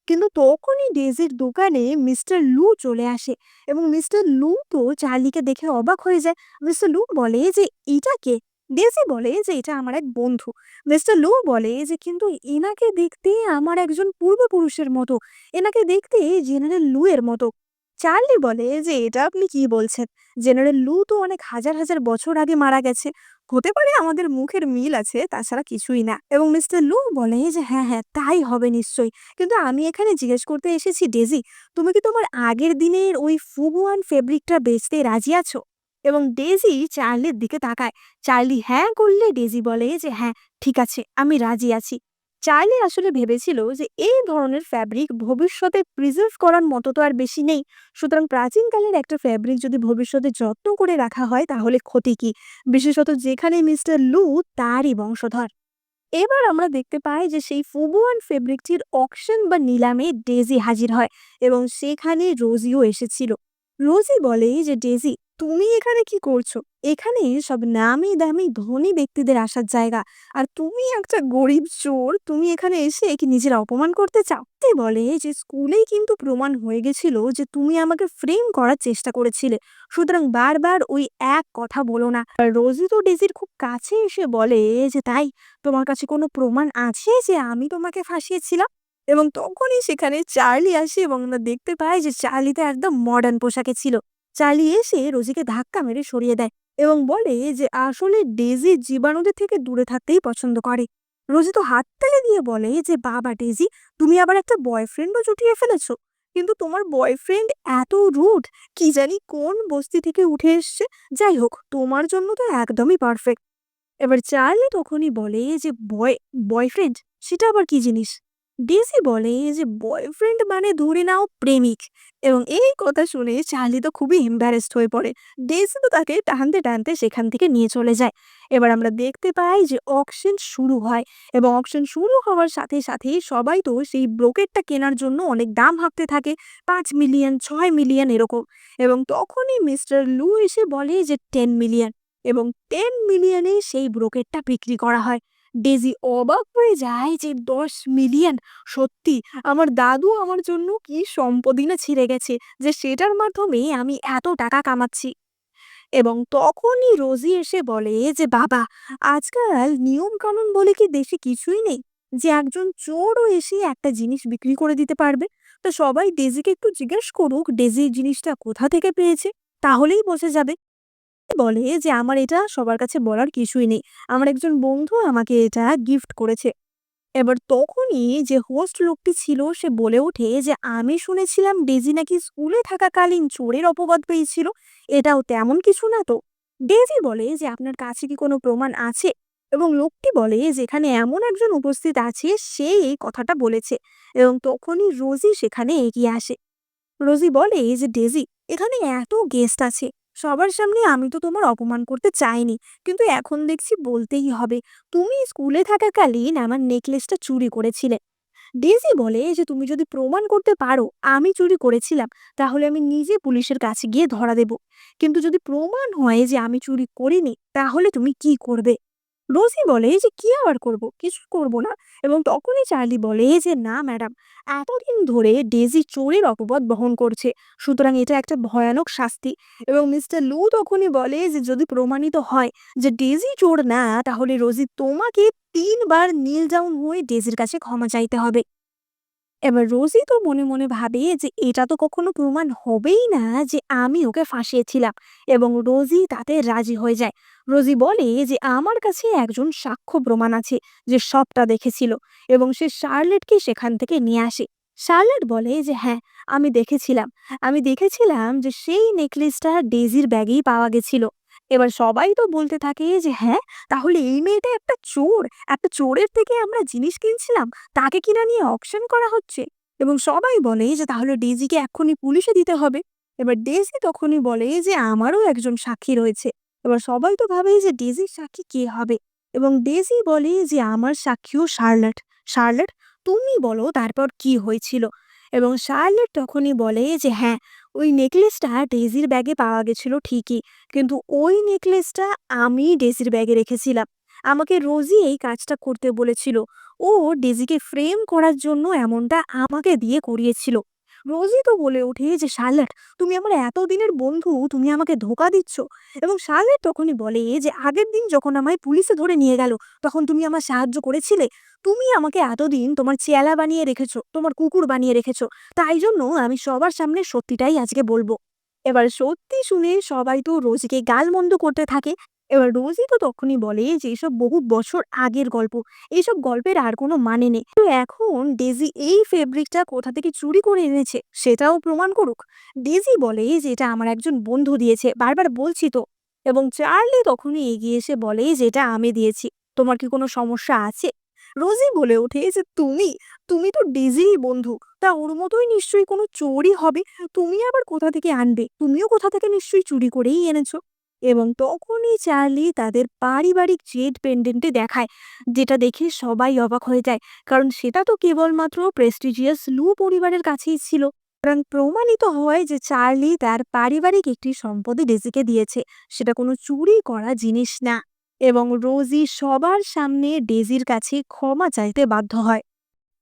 কিন্তু তখনই ডেজির দোকানে মিস্টার লু চলে আসে এবং মিস্টার লু তো চার্লিকে দেখে অবাক হয়ে যায়। মিস্টার লু বলে যে এটা কে? ডেজি বলে যে এটা আমার এক বন্ধু। মিস্টার লু বলে যে কিন্তু এনাকে দেখতে আমার একজন পূর্বপুরুষের মতো, এনাকে দেখতে জেনারেল লু এর মতো। চার্লি বলে যে এটা আপনি কি বলছেন, জেনারেল লু তো অনেক হাজার হাজার বছর আগে মারা গেছে, হতে পারে আমাদের মুখের মিল আছে, তাছাড়া কিছুই না। এবং মিস্টার লু বলে যে হ্যাঁ হ্যাঁ তাই হবে নিশ্চয়ই, কিন্তু আমি এখানে জিজ্ঞেস করতে এসেছি ডেজি, তুমি কি তোমার আগের দিনের ওই ফুগুয়ান ফেব্রিকটা বেচতে রাজি আছো? এবং ডেজি চার্লির দিকে তাকায়। চার্লি হ্যাঁ করলে ডেজি বলে যে হ্যাঁ, ঠিক আছে, আমি রাজি আছি। চার্লি আসলে ভেবেছিল যে এই ধরনের ফ্যাব্রিক ভবিষ্যতে প্রিজার্ভ করার মতো তো আর বেশি নেই, সুতরাং প্রাচীনকালের একটা ফ্যাব্রিক যদি ভবিষ্যতে যত্ন করে রাখা হয় তাহলে ক্ষতি কি, বিশেষত যেখানে মিস্টার লু তারই বংশধর। এবার আমরা দেখতে পাই যে সেই ফুবুয়ান ফেব্রিকটির অকশন বা নিলামে ডেজি হাজির হয় এবং সেখানে রোজিও এসেছিল। রোজি বলে যে ডেজি, তুমি এখানে কি করছো? এখানে সব নামি দামি ধনী ব্যক্তিদের আসার জায়গা, আর তুমি একটা গরিব চোর, তুমি এখানে এসে কি নিজের অপমান করতে চাও? তে বলে যে স্কুলেই কিন্তু প্রমাণ হয়ে গেছিল যে তুমি আমাকে ফ্রেম করার চেষ্টা করেছিলে, সুতরাং বারবার ওই এক কথা বলো না। আর রোজি তো ডেজির খুব কাছে এসে বলে যে তাই তোমার কাছে কোনো প্রমাণ আছে যে আমি তোমাকে ফাঁসিয়েছিলাম? এবং তখনই সেখানে চার্লি আসে এবং আমরা দেখতে পাই যে চার্লি তো একদম মডার্ন পোশাকে ছিল। চার্লি এসে রোজিকে ধাক্কা মেরে সরিয়ে দেয় এবং বলে যে আসলে ডেজি জীবাণুদের থেকে দূরে থাকতেই পছন্দ করে। রোজি তো হাততালি দিয়ে বলে যে বাবা ডেজি, তুমি আবার একটা বয়ফ্রেন্ডও জুটিয়ে ফেলেছো, কিন্তু তোমার বয়ফ্রেন্ড এত রুড, কি জানি কোন বস্তি থেকে উঠে এসছে, যাই হোক তোমার জন্য তো একদমই পারফেক্ট। এবার চার্লি তখনই বলে যে বয়ফ্রেন্ড, সেটা আবার কি জিনিস? ডেসি বলে যে বয়ফ্রেন্ড মানে ধরে নাও প্রেমিক। এবং এই কথা শুনে চার্লি তো খুবই এম্বারেসড হয়ে পড়ে। ডেসি তো তাকে টানতে টানতে সেখান থেকে নিয়ে চলে যায়। এবার আমরা দেখতে পাই যে অকশন শুরু হয় এবং অকশন শুরু হওয়ার সাথে সাথেই সবাই তো সেই ব্রোকেটটা কেনার জন্য অনেক দাম ভাবতে থাকে, 5 মিলিয়ন 6 মিলিয়ন এরকম। এবং তখনই মিস্টার লু এসে বলে যে 10 মিলিয়ন, এবং 10 মিলিয়নে সেই ব্রোকেটটা বিক্রি করা হয়। ডেজি অবাক হয়ে যায় যে 10 মিলিয়ন! সত্যি, আমার দাদু আমার জন্য কি সম্পদই না ছিঁড়ে গেছে যে সেটার মাধ্যমে আমি এত টাকা কামাচ্ছি। এবং তখনই রোজি এসে বলে যে বাবা, আজকাল নিয়ম কানুন বলে কি দেশে কিছুই নেই, যে একজন চোরও এসে একটা জিনিস বিক্রি করে দিতে পারবে? তো সবাই ডেজিকে একটু জিজ্ঞেস করুক ডেজি এই জিনিসটা কোথা থেকে পেয়েছে, তাহলেই বোঝা যাবে। বলে যে আমার এটা সবার কাছে বলার কিছুই নেই, আমার একজন বন্ধু আমাকে এটা গিফট করেছে। এবার তখনই যে হোস্ট লোকটি ছিল সে বলে ওঠে যে আমি শুনেছিলাম ডেজি নাকি স্কুলে থাকাকালীন চোরের অপবাদ পেয়েছিল, এটাও তেমন কিছু না তো। ডেজি বলে যে আপনার কাছে কি কোনো প্রমাণ আছে? এবং লোকটি বলে যে এখানে এমন একজন উপস্থিত আছে, সে এই কথাটা বলেছে। এবং তখনই রোজি সেখানে এগিয়ে আসে। রোজি বলে যে ডেজি, এখানে এত গেস্ট আছে, সবার সামনে আমি তো তোমার অপমান করতে চাইনি, কিন্তু এখন দেখছি বলতেই হবে, তুমি স্কুলে থাকাকালীন আমার নেকলেসটা চুরি করেছিলে। ডেজি বলে যে তুমি যদি প্রমাণ করতে পারো আমি চুরি করেছিলাম, তাহলে আমি নিজে পুলিশের কাছে গিয়ে ধরা দেব, কিন্তু যদি প্রমাণ হয় যে আমি চুরি করিনি তাহলে তুমি কি করবে? রোজি বলে যে কি আবার করব, কিছু করব না। এবং তখনই চার্লি বলে যে না ম্যাডাম, এতদিন ধরে ডেজি চোরের অপবাদ বহন করছে, সুতরাং এটা একটা ভয়ানক শাস্তি। এবং মিস্টার লু তখনই বলে যে যদি প্রমাণিত হয় যে ডেজি চোর না, তাহলে রোজি তোমাকে 3 বার নীল ডাউন হয়ে ডেজির কাছে ক্ষমা চাইতে হবে। এবার রোজি তো মনে মনে ভাবে যে এটা তো কখনো প্রমাণ হবেই না যে আমি ওকে ফাঁসিয়েছিলাম। এবং রোজি তাতে রাজি হয়ে যায়। রোজি বলে যে আমার কাছে একজন সাক্ষ্য প্রমাণ আছে যে সবটা দেখেছিল, এবং সে শার্লেটকে সেখান থেকে নিয়ে আসে। শার্লেট বলে যে হ্যাঁ, আমি দেখেছিলাম যে সেই নেকলেসটা ডেজির ব্যাগেই পাওয়া গেছিল। এবার সবাই তো বলতে থাকে যে হ্যাঁ, তাহলে এই মেয়েটা একটা চোর, একটা চোরের থেকে আমরা জিনিস কিনছিলাম, তাকে কিনা নিয়ে অকশন করা হচ্ছে। এবং সবাই বলে যে তাহলে ডেজিকে এক্ষুনি পুলিশে দিতে হবে। এবার ডেজি তখনই বলে যে আমারও একজন সাক্ষী রয়েছে। এবার সবাই তো ভাবে যে ডেজির সাক্ষী কে হবে, এবং ডেজি বলে যে আমার সাক্ষীও শার্লেট। শার্লেট, তুমি বলো তারপর কি হয়েছিল? এবং শার্লেট তখনই বলে যে হ্যাঁ, ওই নেকলেসটা ডেজির ব্যাগে পাওয়া গেছিল ঠিকই, কিন্তু ওই নেকলেসটা আমি ডেজির ব্যাগে রেখেছিলাম। আমাকে রোজই এই কাজটা করতে বলেছিল, ও ডেজিকে ফ্রেম করার জন্য এমনটা আমাকে দিয়ে করিয়েছিল। রোজি তো বলে ওঠে যে, "শার্লট, তুমি আমার এতদিনের বন্ধু, তুমি আমাকে ধোঁকা দিচ্ছ।" এবং শার্লট তখনই বলে যে, "আগের দিন যখন আমায় পুলিশে ধরে নিয়ে গেল, তখন তুমি আমার সাহায্য করেছিলে। তুমি আমাকে এতদিন তোমার চেলা বানিয়ে রেখেছো, তোমার কুকুর বানিয়ে রেখেছো। তাই জন্য আমি সবার সামনে সত্যিটাই আজকে বলব।" এবার সত্যি শুনে সবাই তো রোজিকে গালমন্দ করতে থাকে। এবার রোজি তো তখনই বলে যে, "এসব বহু বছর আগের গল্প। এইসব গল্পের আর কোনো মানে নেই। তো এখন ডেজি এই ফেব্রিকটা কোথা থেকে চুরি করে এনেছে সেটাও প্রমাণ করুক।" ডেজি বলে যে, "এটা আমার একজন বন্ধু দিয়েছে, বারবার বলছি তো।" এবং চার্লি তখনই এগিয়ে এসে বলে যে, "এটা আমি দিয়েছি। তোমার কি কোনো সমস্যা আছে?" রোজি বলে ওঠে যে, "তুমি? তুমি তো ডেজিরই বন্ধু। তা ওর মতোই নিশ্চয়ই কোনো চোরই হবে। তুমি আবার কোথা থেকে আনবে? তুমিও কোথা থেকে নিশ্চয়ই চুরি করেই এনেছো।" এবং তখনই চার্লি তাদের পারিবারিক জেড পেন্ডেন্টে দেখায়, যেটা দেখে সবাই অবাক হয়ে যায়। কারণ সেটা তো কেবলমাত্র প্রেস্টিজিয়াস লু পরিবারের কাছেই ছিল। কারণ প্রমাণিত হয় যে চার্লি তার পারিবারিক একটি সম্পদে ডেজিকে দিয়েছে, সেটা কোনো চুরি করা জিনিস না। এবং রোজি সবার সামনে ডেজির কাছে ক্ষমা চাইতে বাধ্য হয়।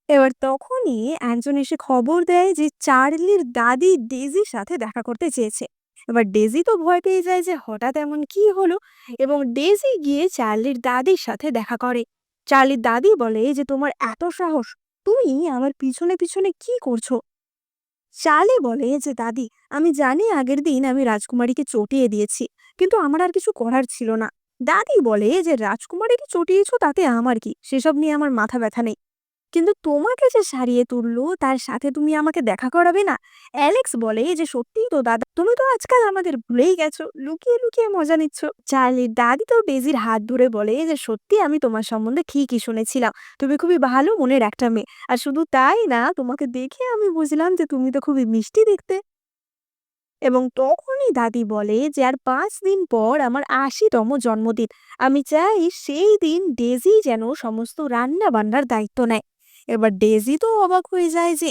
এবার তখনই একজন এসে খবর দেয় যে চার্লির দাদি ডেজির সাথে দেখা করতে চেয়েছে। এবার ডেজি তো ভয় পেয়ে যায় যে হঠাৎ এমন কি হলো, এবং ডেজি গিয়ে চার্লির দাদির সাথে দেখা করে। চার্লির দাদি বলে যে, "তোমার এত সাহস, তুমি আমার পিছনে পিছনে কি করছো?" চার্লি বলে যে, "দাদি, আমি জানি আগের দিন আমি রাজকুমারীকে চটিয়ে দিয়েছি, কিন্তু আমার আর কিছু করার ছিল না।" দাদি বলে যে, "রাজকুমারীকে চটিয়েছো তাতে আমার কি, সেসব নিয়ে আমার মাথা ব্যথা নেই। কিন্তু তোমাকে যে সারিয়ে তুললো তার সাথে তুমি আমাকে দেখা করাবে না?" অ্যালেক্স বলে যে, "সত্যিই তো দাদা, তুমি তো আজকাল আমাদের ভুলেই গেছো, লুকিয়ে লুকিয়ে মজা নিচ্ছ।" চার্লির দাদি তো ডেজির হাত ধরে বলে যে, "সত্যি আমি তোমার সম্বন্ধে ঠিকই শুনেছিলাম। তুমি খুবই ভালো মনের একটা মেয়ে। আর শুধু তাই না, তোমাকে দেখে আমি বুঝলাম যে তুমি তো খুবই মিষ্টি দেখতে।" এবং তখনই দাদি বলে যে, "আর 5 দিন পর আমার ৮০তম জন্মদিন। আমি চাই সেই দিন ডেজি যেন সমস্ত রান্না বান্নার দায়িত্ব নেয়।" এবার ডেজি তো অবাক হয়ে যায় যে,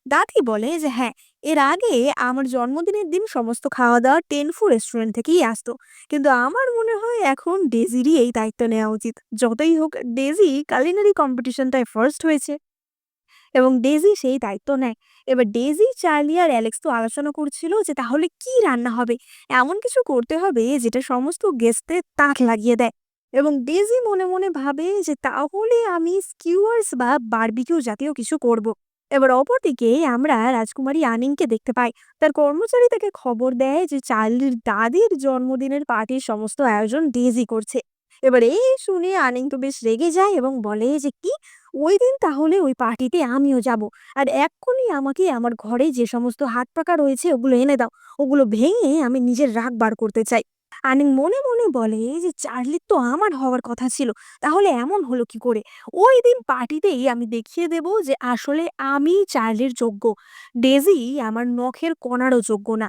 দাদি বলে যে, "হ্যাঁ, এর আগে আমার জন্মদিনের দিন সমস্ত খাওয়া দাওয়া টেনফু রেস্টুরেন্ট থেকেই আসতো। কিন্তু আমার মনে হয় এখন ডেজিরই এই দায়িত্ব নেওয়া উচিত। যতই হোক, ডেজি কালিনারি কম্পিটিশনটায় ফার্স্ট হয়েছে।" এবং ডেজি সেই দায়িত্ব নেয়। এবার ডেজি, চার্লি আর অ্যালেক্স তো আলোচনা করছিল যে তাহলে কি রান্না হবে? এমন কিছু করতে হবে যেটা সমস্ত গেস্টদের তাক লাগিয়ে দেয়। এবং ডেজি মনে মনে ভাবে যে তাহলে আমি স্কিউয়ার্স বা বারবিকিউ জাতীয় কিছু করব। এবার অপরদিকে আমরা রাজকুমারী আনিংকে দেখতে পাই। তার কর্মচারী তাকে খবর দেয় যে চার্লির দাদির জন্মদিনের পার্টির সমস্ত আয়োজন ডেজি করছে। এবার এই শুনে আনিং তো বেশ রেগে যায় এবং বলে যে, "কি? ওইদিন তাহলে ওই পার্টিতে আমিও যাব। আর এক্ষুনি আমাকে আমার ঘরে যে সমস্ত হাত পাকা রয়েছে ওগুলো এনে দাও। ওগুলো ভেঙে আমি নিজের রাগ বার করতে চাই।" আনিং মনে মনে বলে যে চার্লির তো আমার হওয়ার কথা ছিল। তাহলে এমন হলো কি করে? ওই দিন পার্টিতেই আমি দেখিয়ে দেব যে আসলে আমি চার্লির যোগ্য। ডেজি আমার নখের কণারও যোগ্য না।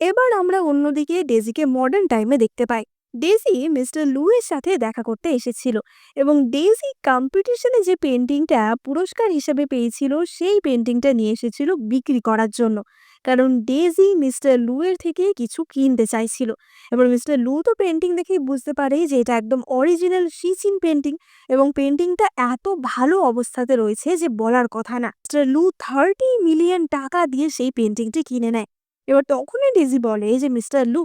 এবার আমরা অন্যদিকে ডেজিকে মডার্ন টাইমে দেখতে পাই। ডেজি মিস্টার লু এর সাথে দেখা করতে এসেছিল, এবং ডেজি কম্পিটিশনে যে পেন্টিংটা পুরস্কার হিসেবে পেয়েছিল সেই পেন্টিংটা নিয়ে এসেছিল বিক্রি করার জন্য। কারণ ডেজি মিস্টার লু এর থেকে কিছু কিনতে চাইছিল। এবার মিস্টার লু তো পেন্টিং দেখেই বুঝতে পারে যে এটা একদম অরিজিনাল সিচিন পেন্টিং, এবং পেন্টিংটা এত ভালো অবস্থাতে রয়েছে যে বলার কথা না। মিস্টার লু 30 মিলিয়ন টাকা দিয়ে সেই পেন্টিংটি কিনে নেয়। এবার তখনই ডেজি বলে যে, "মিস্টার লু,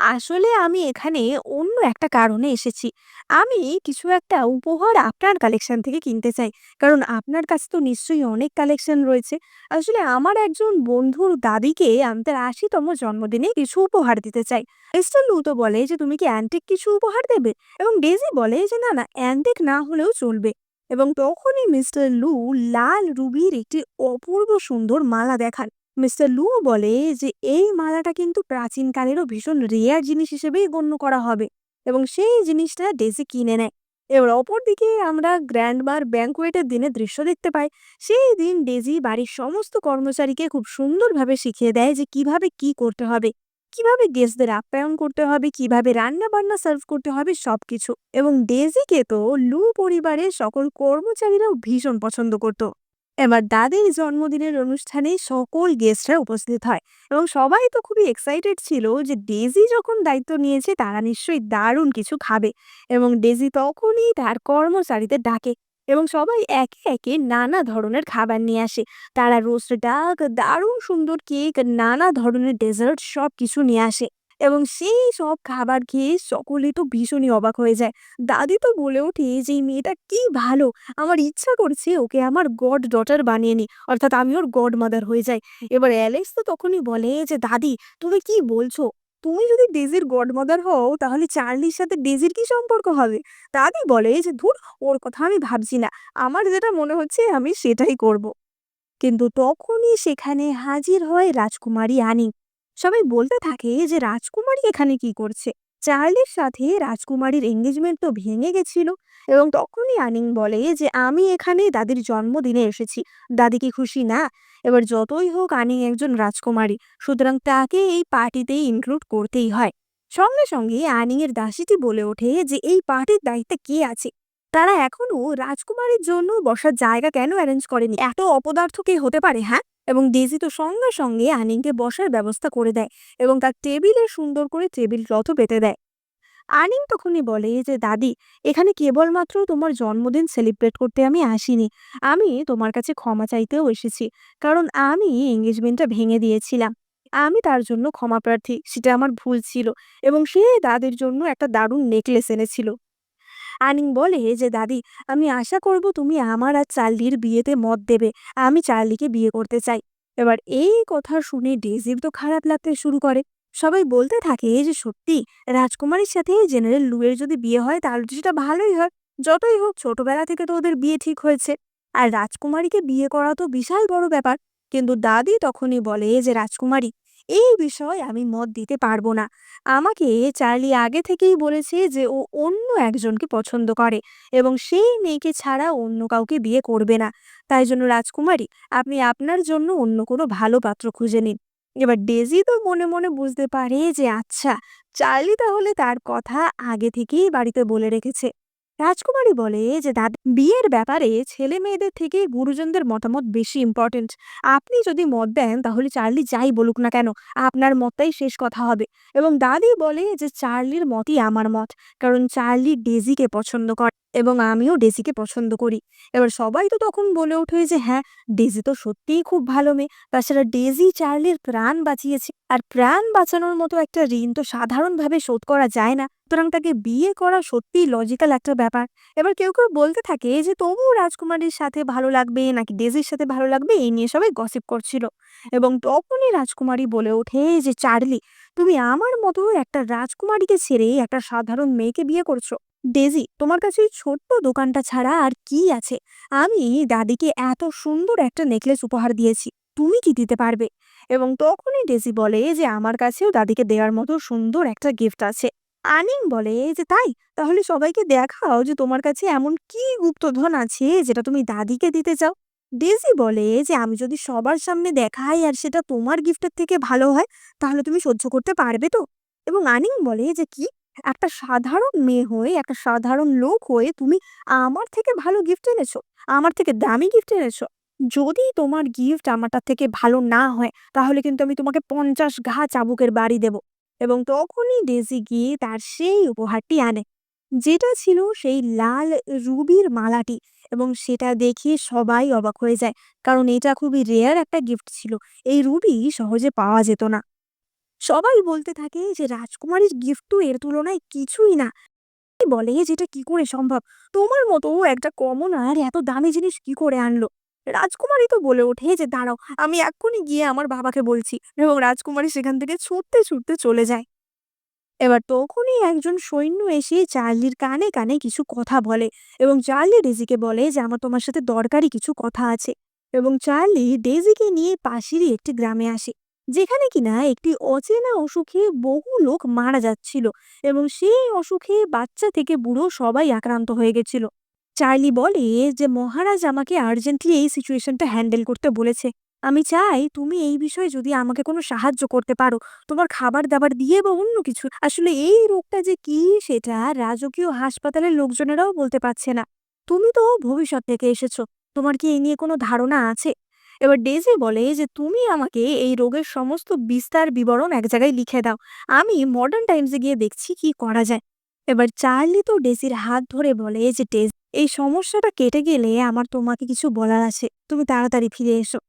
আসলে আমি এখানে অন্য একটা কারণে এসেছি। আমি কিছু একটা উপহার আপনার কালেকশন থেকে কিনতে চাই। কারণ আপনার কাছে তো নিশ্চয়ই অনেক কালেকশন রয়েছে। আসলে আমার একজন বন্ধুর দাদিকে আমি তার ৮০তম জন্মদিনে কিছু উপহার দিতে চাই।" মিস্টার লু তো বলে যে, "তুমি কি অ্যান্টিক কিছু উপহার দেবে?" এবং ডেজি বলে যে, "না, না, অ্যান্টিক না হলেও চলবে।" এবং তখনই মিস্টার লু লাল রুবির একটি অপূর্ব সুন্দর মালা দেখান। মিস্টার লু বলে যে এই মালাটা কিন্তু প্রাচীনকালেরও ভীষণ রেয়ার জিনিস হিসেবেই গণ্য করা হবে, এবং সেই জিনিসটা ডেজি কিনে নেয়। এবার অপরদিকে আমরা গ্র্যান্ডমার ব্যাংকোয়েটের দিনের দৃশ্য দেখতে পাই। সেই দিন ডেজি বাড়ির সমস্ত কর্মচারীকে খুব সুন্দরভাবে শিখিয়ে দেয় যে কিভাবে কি করতে হবে, কিভাবে গেস্টদের আপ্যায়ন করতে হবে, কিভাবে রান্না বান্না সার্ভ করতে হবে, সবকিছু। এবং ডেজিকে তো লু পরিবারের সকল কর্মচারীরাও ভীষণ পছন্দ করত। এবার দাদির জন্মদিনের অনুষ্ঠানে সকল গেস্টরা উপস্থিত হয়, এবং সবাই তো খুবই এক্সাইটেড ছিল যে ডেজি যখন দায়িত্ব নিয়েছে তারা নিশ্চয়ই দারুণ কিছু খাবে। এবং ডেজি তখনই তার কর্মচারীদের ডাকে এবং সবাই একে একে নানা ধরনের খাবার নিয়ে আসে। তারা রোস্ট ডাক, দারুণ সুন্দর কেক, নানা ধরনের ডেজার্ট সবকিছু নিয়ে আসে। এবং সেই সব খাবার খেয়ে সকলেই তো ভীষণই অবাক হয়ে যায়। দাদি তো বলে ওঠে যে, "এই মেয়েটা কি ভালো! আমার ইচ্ছা করছে ওকে আমার গড ডটার বানিয়ে নিই। অর্থাৎ আমি ওর গডমাদার হয়ে যাই।" এবার অ্যালেক্স তো তখনই বলে যে, "দাদি, তুমি কি বলছো? তুমি যদি ডেজির গডমাদার হও তাহলে চার্লির সাথে ডেজির কি সম্পর্ক হবে?" দাদি বলে যে, "ধুর, ওর কথা আমি ভাবছি না। আমার যেটা মনে হচ্ছে আমি সেটাই করব।" কিন্তু তখনই সেখানে হাজির হয় রাজকুমারী আনি। সবাই বলতে থাকে যে রাজকুমারী এখানে কি করছে? চার্লির সাথে রাজকুমারীর এঙ্গেজমেন্ট তো ভেঙে গেছিল। এবং তখনই আনিং বলে যে আমি এখানে দাদির জন্মদিনে এসেছি। দাদি কি খুশি না? এবার যতই হোক আনিং একজন রাজকুমারী, সুতরাং তাকে এই পার্টিতে ইনক্লুড করতেই হয়। সঙ্গে সঙ্গে আনিং এর দাসীটি বলে ওঠে যে এই পার্টির দায়িত্বে কে আছে? তারা এখনো রাজকুমারীর জন্য বসার জায়গা কেন অ্যারেঞ্জ করেনি? এত অপদার্থ কে হতে পারে, হ্যাঁ? এবং ডেজি তো সঙ্গে সঙ্গে আনিংকে বসার ব্যবস্থা করে দেয় এবং তার টেবিলে সুন্দর করে টেবিল ক্লথও পেতে দেয়। আনিং তখনই বলে যে দাদি, এখানে কেবলমাত্র তোমার জন্মদিন সেলিব্রেট করতে আমি আসিনি। আমি তোমার কাছে ক্ষমা চাইতেও এসেছি। কারণ আমি এঙ্গেজমেন্টটা ভেঙে দিয়েছিলাম। আমি তার জন্য ক্ষমা প্রার্থী। সেটা আমার ভুল ছিল। এবং সে দাদির জন্য একটা দারুণ নেকলেস এনেছিল। আনিং বলে যে দাদি, আমি আশা করব তুমি আমার আর চার্লির বিয়েতে মত দেবে। আমি চার্লিকে বিয়ে করতে চাই। এবার এই কথা শুনে ডেজির তো খারাপ লাগতে শুরু করে। সবাই বলতে থাকে যে সত্যি রাজকুমারীর সাথে জেনারেল লুয়ের যদি বিয়ে হয় তাহলে তো সেটা ভালোই হয়। যতই হোক ছোটবেলা থেকে তো ওদের বিয়ে ঠিক হয়েছে। আর রাজকুমারীকে বিয়ে করা তো বিশাল বড় ব্যাপার। কিন্তু দাদি তখনই বলে যে রাজকুমারী, এই বিষয়ে আমি মত দিতে পারবো না। আমাকে চার্লি আগে থেকেই বলেছে যে ও অন্য একজনকে পছন্দ করে এবং সেই মেয়েকে ছাড়া অন্য কাউকে বিয়ে করবে না। তাই জন্য রাজকুমারী, আপনি আপনার জন্য অন্য কোনো ভালো পাত্র খুঁজে নিন। এবার ডেজি তো মনে মনে বুঝতে পারে যে আচ্ছা, চার্লি তাহলে তার কথা আগে থেকেই বাড়িতে বলে রেখেছে। রাজকুমারী বলে যে দাদা, বিয়ের ব্যাপারে ছেলে মেয়েদের থেকে গুরুজনদের মতামত বেশি ইম্পর্টেন্ট। আপনি যদি মত দেন তাহলে চার্লি যাই বলুক না কেন, আপনার মতটাই শেষ কথা হবে। এবং দাদি বলে যে চার্লির মতই আমার মত। কারণ চার্লি ডেজিকে পছন্দ করে এবং আমিও ডেজিকে পছন্দ করি। এবার সবাই তো তখন বলে ওঠে যে হ্যাঁ, ডেজি তো সত্যিই খুব ভালো মেয়ে। তাছাড়া ডেজি চার্লির প্রাণ বাঁচিয়েছে। আর প্রাণ বাঁচানোর মতো একটা ঋণ তো সাধারণভাবে শোধ করা যায় না। সুতরাং তাকে বিয়ে করা সত্যিই লজিক্যাল একটা ব্যাপার। এবার কেউ কেউ বলতে থাকে যে তবুও রাজকুমারীর সাথে ভালো লাগবে নাকি ডেজির সাথে ভালো লাগবে, এই নিয়ে সবাই গসিপ করছিল। এবং তখনই রাজকুমারী বলে ওঠে যে চার্লি, তুমি আমার মতো একটা রাজকুমারীকে ছেড়ে একটা সাধারণ মেয়েকে বিয়ে করছো? ডেজি, তোমার কাছে ওই ছোট্ট দোকানটা ছাড়া আর কি আছে? আমি দাদিকে এত সুন্দর একটা নেকলেস উপহার দিয়েছি, তুমি কি দিতে পারবে? এবং তখনই ডেজি বলে যে আমার কাছেও দাদিকে দেওয়ার মতো সুন্দর একটা গিফট আছে। আনিং বলে যে তাই, তাহলে সবাইকে দেখাও যে তোমার কাছে এমন কি গুপ্তধন আছে যেটা তুমি দাদিকে দিতে চাও। ডেজি বলে যে আমি যদি সবার সামনে দেখাই আর সেটা তোমার গিফটের থেকে ভালো হয়, তাহলে তুমি সহ্য করতে পারবে তো? এবং আনিং বলে যে কি, একটা সাধারণ মেয়ে হয়ে, একটা সাধারণ লোক হয়ে তুমি আমার থেকে ভালো গিফট এনেছো, আমার থেকে দামি গিফট এনেছো? যদি তোমার গিফট আমারটার থেকে ভালো না হয় তাহলে কিন্তু আমি তোমাকে 50 ঘা চাবুকের বাড়ি দেব। এবং তখনই ডেজি গিয়ে তার সেই উপহারটি আনে, যেটা ছিল সেই লাল রুবির মালাটি। এবং সেটা দেখে সবাই অবাক হয়ে যায়, কারণ এটা খুবই রেয়ার একটা গিফট ছিল। এই রুবি সহজে পাওয়া যেত না। সবাই বলতে থাকে যে রাজকুমারীর গিফট তো এর তুলনায় কিছুই না। বলে যেটা কি করে সম্ভব? তোমার মতো একটা কমনার এত দামি জিনিস কি করে আনলো? রাজকুমারী তো বলে ওঠে যে দাঁড়াও, আমি এক্ষুনি গিয়ে আমার বাবাকে বলছি। এবং রাজকুমারী সেখান থেকে ছুটতে ছুটতে চলে যায়। এবার তখনই একজন সৈন্য এসে চার্লির কানে কানে কিছু কথা বলে এবং চার্লি ডেজিকে বলে যে আমার তোমার সাথে দরকারি কিছু কথা আছে। এবং চার্লি ডেজিকে নিয়ে পাশেরই একটি গ্রামে আসে, যেখানে কিনা একটি অচেনা অসুখে বহু লোক মারা যাচ্ছিল এবং সেই অসুখে বাচ্চা থেকে বুড়ো সবাই আক্রান্ত হয়ে গেছিল। চার্লি বলে যে মহারাজ আমাকে আর্জেন্টলি এই সিচুয়েশনটা হ্যান্ডেল করতে বলেছে। আমি চাই তুমি এই বিষয়ে যদি আমাকে কোনো সাহায্য করতে পারো, তোমার খাবার দাবার দিয়ে বা অন্য কিছু। আসলে এই রোগটা যে কি সেটা রাজকীয় হাসপাতালের লোকজনেরাও বলতে পারছে না। তুমি তো ভবিষ্যৎ থেকে এসেছো, তোমার কি এই নিয়ে কোনো ধারণা আছে? এবার ডেজি বলে যে তুমি আমাকে এই রোগের সমস্ত বিস্তার বিবরণ এক জায়গায় লিখে দাও, আমি মডার্ন টাইমসে গিয়ে দেখছি কি করা যায়। এবার চার্লি তো ডেজির হাত ধরে বলে যে এই সমস্যাটা কেটে গেলে আমার তোমাকে কিছু বলার আছে। তুমি তাড়াতাড়ি ফিরে এসো।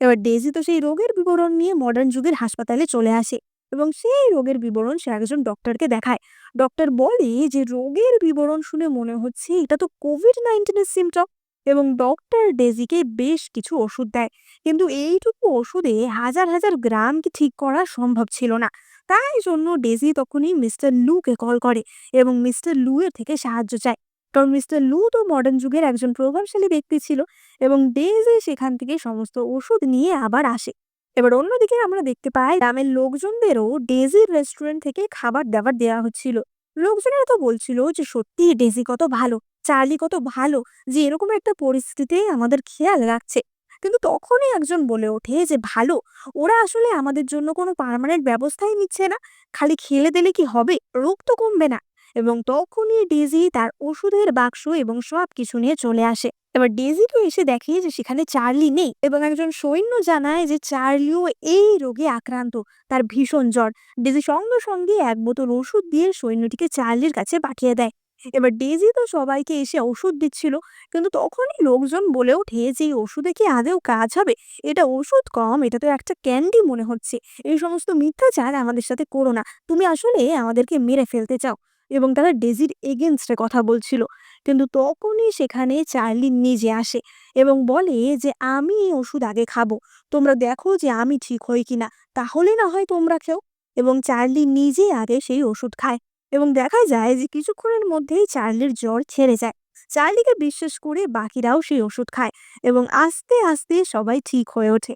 এবার ডেজি তো সেই রোগের বিবরণ নিয়ে মডার্ন যুগের হাসপাতালে চলে আসে এবং সেই রোগের বিবরণ সে একজন ডক্টরকে দেখায়। ডক্টর বলে যে রোগের বিবরণ শুনে মনে হচ্ছে এটা তো কোভিড-19 এর সিম্পটম। এবং ডক্টর ডেজিকে বেশ কিছু ওষুধ দেয়। কিন্তু এইটুকু ওষুধে হাজার হাজার গ্রাম কি ঠিক করা সম্ভব ছিল না। তাই জন্য ডেজি তখনই মিস্টার লুকে কল করে এবং মিস্টার লু এর থেকে সাহায্য চায়। কারণ মিস্টার লু তো মডার্ন যুগের একজন প্রভাবশালী ব্যক্তি ছিল এবং ডেজি সেখান থেকে সমস্ত ওষুধ নিয়ে আবার আসে। এবার অন্যদিকে আমরা দেখতে পাই গ্রামের লোকজনদেরও ডেজির রেস্টুরেন্ট থেকে খাবার দাবার দেওয়া হচ্ছিল। লোকজনেরা তো বলছিল যে সত্যি ডেজি কত ভালো, চার্লি কত ভালো, যে এরকম একটা পরিস্থিতিতে আমাদের খেয়াল রাখছে। কিন্তু তখনই একজন বলে ওঠে যে ভালো, ওরা আসলে আমাদের জন্য কোনো পার্মানেন্ট ব্যবস্থাই নিচ্ছে না। খালি খেলে দিলে কি হবে, রোগ তো কমবে না। এবং তখনই ডেজি তার ওষুধের বাক্স এবং সবকিছু নিয়ে চলে আসে। এবার ডেজি তো এসে দেখে যে সেখানে চার্লি নেই এবং একজন সৈন্য জানায় যে চার্লিও এই রোগে আক্রান্ত, তার ভীষণ জ্বর। ডেজি সঙ্গে সঙ্গে এক বোতল ওষুধ দিয়ে সৈন্যটিকে চার্লির কাছে পাঠিয়ে দেয়। এবার ডেজি তো সবাইকে এসে ওষুধ দিচ্ছিল, কিন্তু তখনই লোকজন বলে ওঠে যে এই ওষুধে কি আদেও কাজ হবে, এটা ওষুধ কম, এটা তো একটা ক্যান্ডি মনে হচ্ছে। এই সমস্ত মিথ্যাচার আমাদের সাথে করো না, তুমি আসলে আমাদেরকে মেরে ফেলতে চাও। এবং তারা ডেজির এগেনস্টে কথা বলছিল। কিন্তু তখনই সেখানে চার্লি নিজে আসে এবং বলে যে আমি এই ওষুধ আগে খাবো, তোমরা দেখো যে আমি ঠিক হই কিনা, তাহলে না হয় তোমরা খেও। এবং চার্লি নিজে আগে সেই ওষুধ খায় এবং দেখা যায় যে কিছুক্ষণের মধ্যেই চার্লির জ্বর ছেড়ে যায়। চার্লিকে বিশ্বাস করে বাকিরাও সেই ওষুধ খায় এবং আস্তে আস্তে সবাই ঠিক হয়ে ওঠে।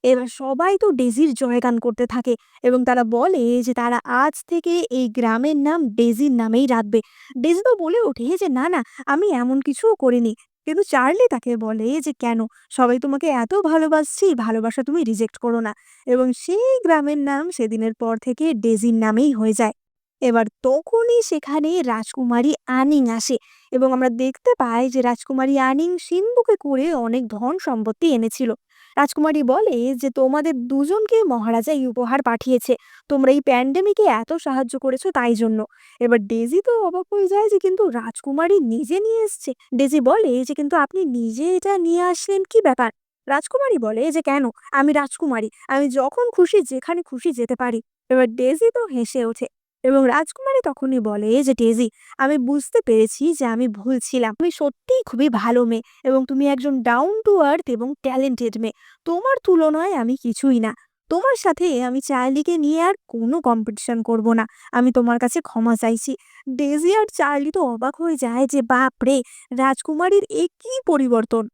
এবার সবাই তো ডেজির জয়গান করতে থাকে এবং তারা বলে যে তারা আজ থেকে এই গ্রামের নাম ডেজির নামেই রাখবে। ডেজি তো বলে ওঠে যে না না, আমি এমন কিছুও করিনি। কিন্তু চার্লি তাকে বলে যে কেন, সবাই তোমাকে এত ভালোবাসছি, ভালোবাসা তুমি রিজেক্ট করো না। এবং সেই গ্রামের নাম সেদিনের পর থেকে ডেজির নামেই হয়ে যায়। এবার তখনই সেখানে রাজকুমারী আনিং আসে এবং আমরা দেখতে পাই যে রাজকুমারী আনিং সিন্ধুকে করে অনেক ধন সম্পত্তি এনেছিল। রাজকুমারী বলে যে তোমাদের দুজনকে মহারাজা এই উপহার পাঠিয়েছে, তোমরা এই প্যান্ডেমিকে এত সাহায্য করেছো তাই জন্য। এবার ডেজি তো অবাক হয়ে যায় যে কিন্তু রাজকুমারী নিজে নিয়ে এসছে। ডেজি বলে যে কিন্তু আপনি নিজে এটা নিয়ে আসলেন, কি ব্যাপার? রাজকুমারী বলে যে কেন, আমি রাজকুমারী, আমি যখন খুশি যেখানে খুশি যেতে পারি। এবার ডেজি তো হেসে ওঠে এবং রাজকুমারী তখনই বলে যে ডেজি, আমি বুঝতে পেরেছি যে আমি ভুল ছিলাম, তুমি সত্যিই খুবই ভালো মেয়ে এবং তুমি একজন ডাউন টু আর্থ এবং ট্যালেন্টেড মেয়ে। তোমার তুলনায় আমি কিছুই না। তোমার সাথে আমি চার্লিকে নিয়ে আর কোনো কম্পিটিশন করব না। আমি তোমার কাছে ক্ষমা চাইছি। ডেজি আর চার্লি তো অবাক হয়ে যায় যে বাপ রে, রাজকুমারীর এ কি পরিবর্তন।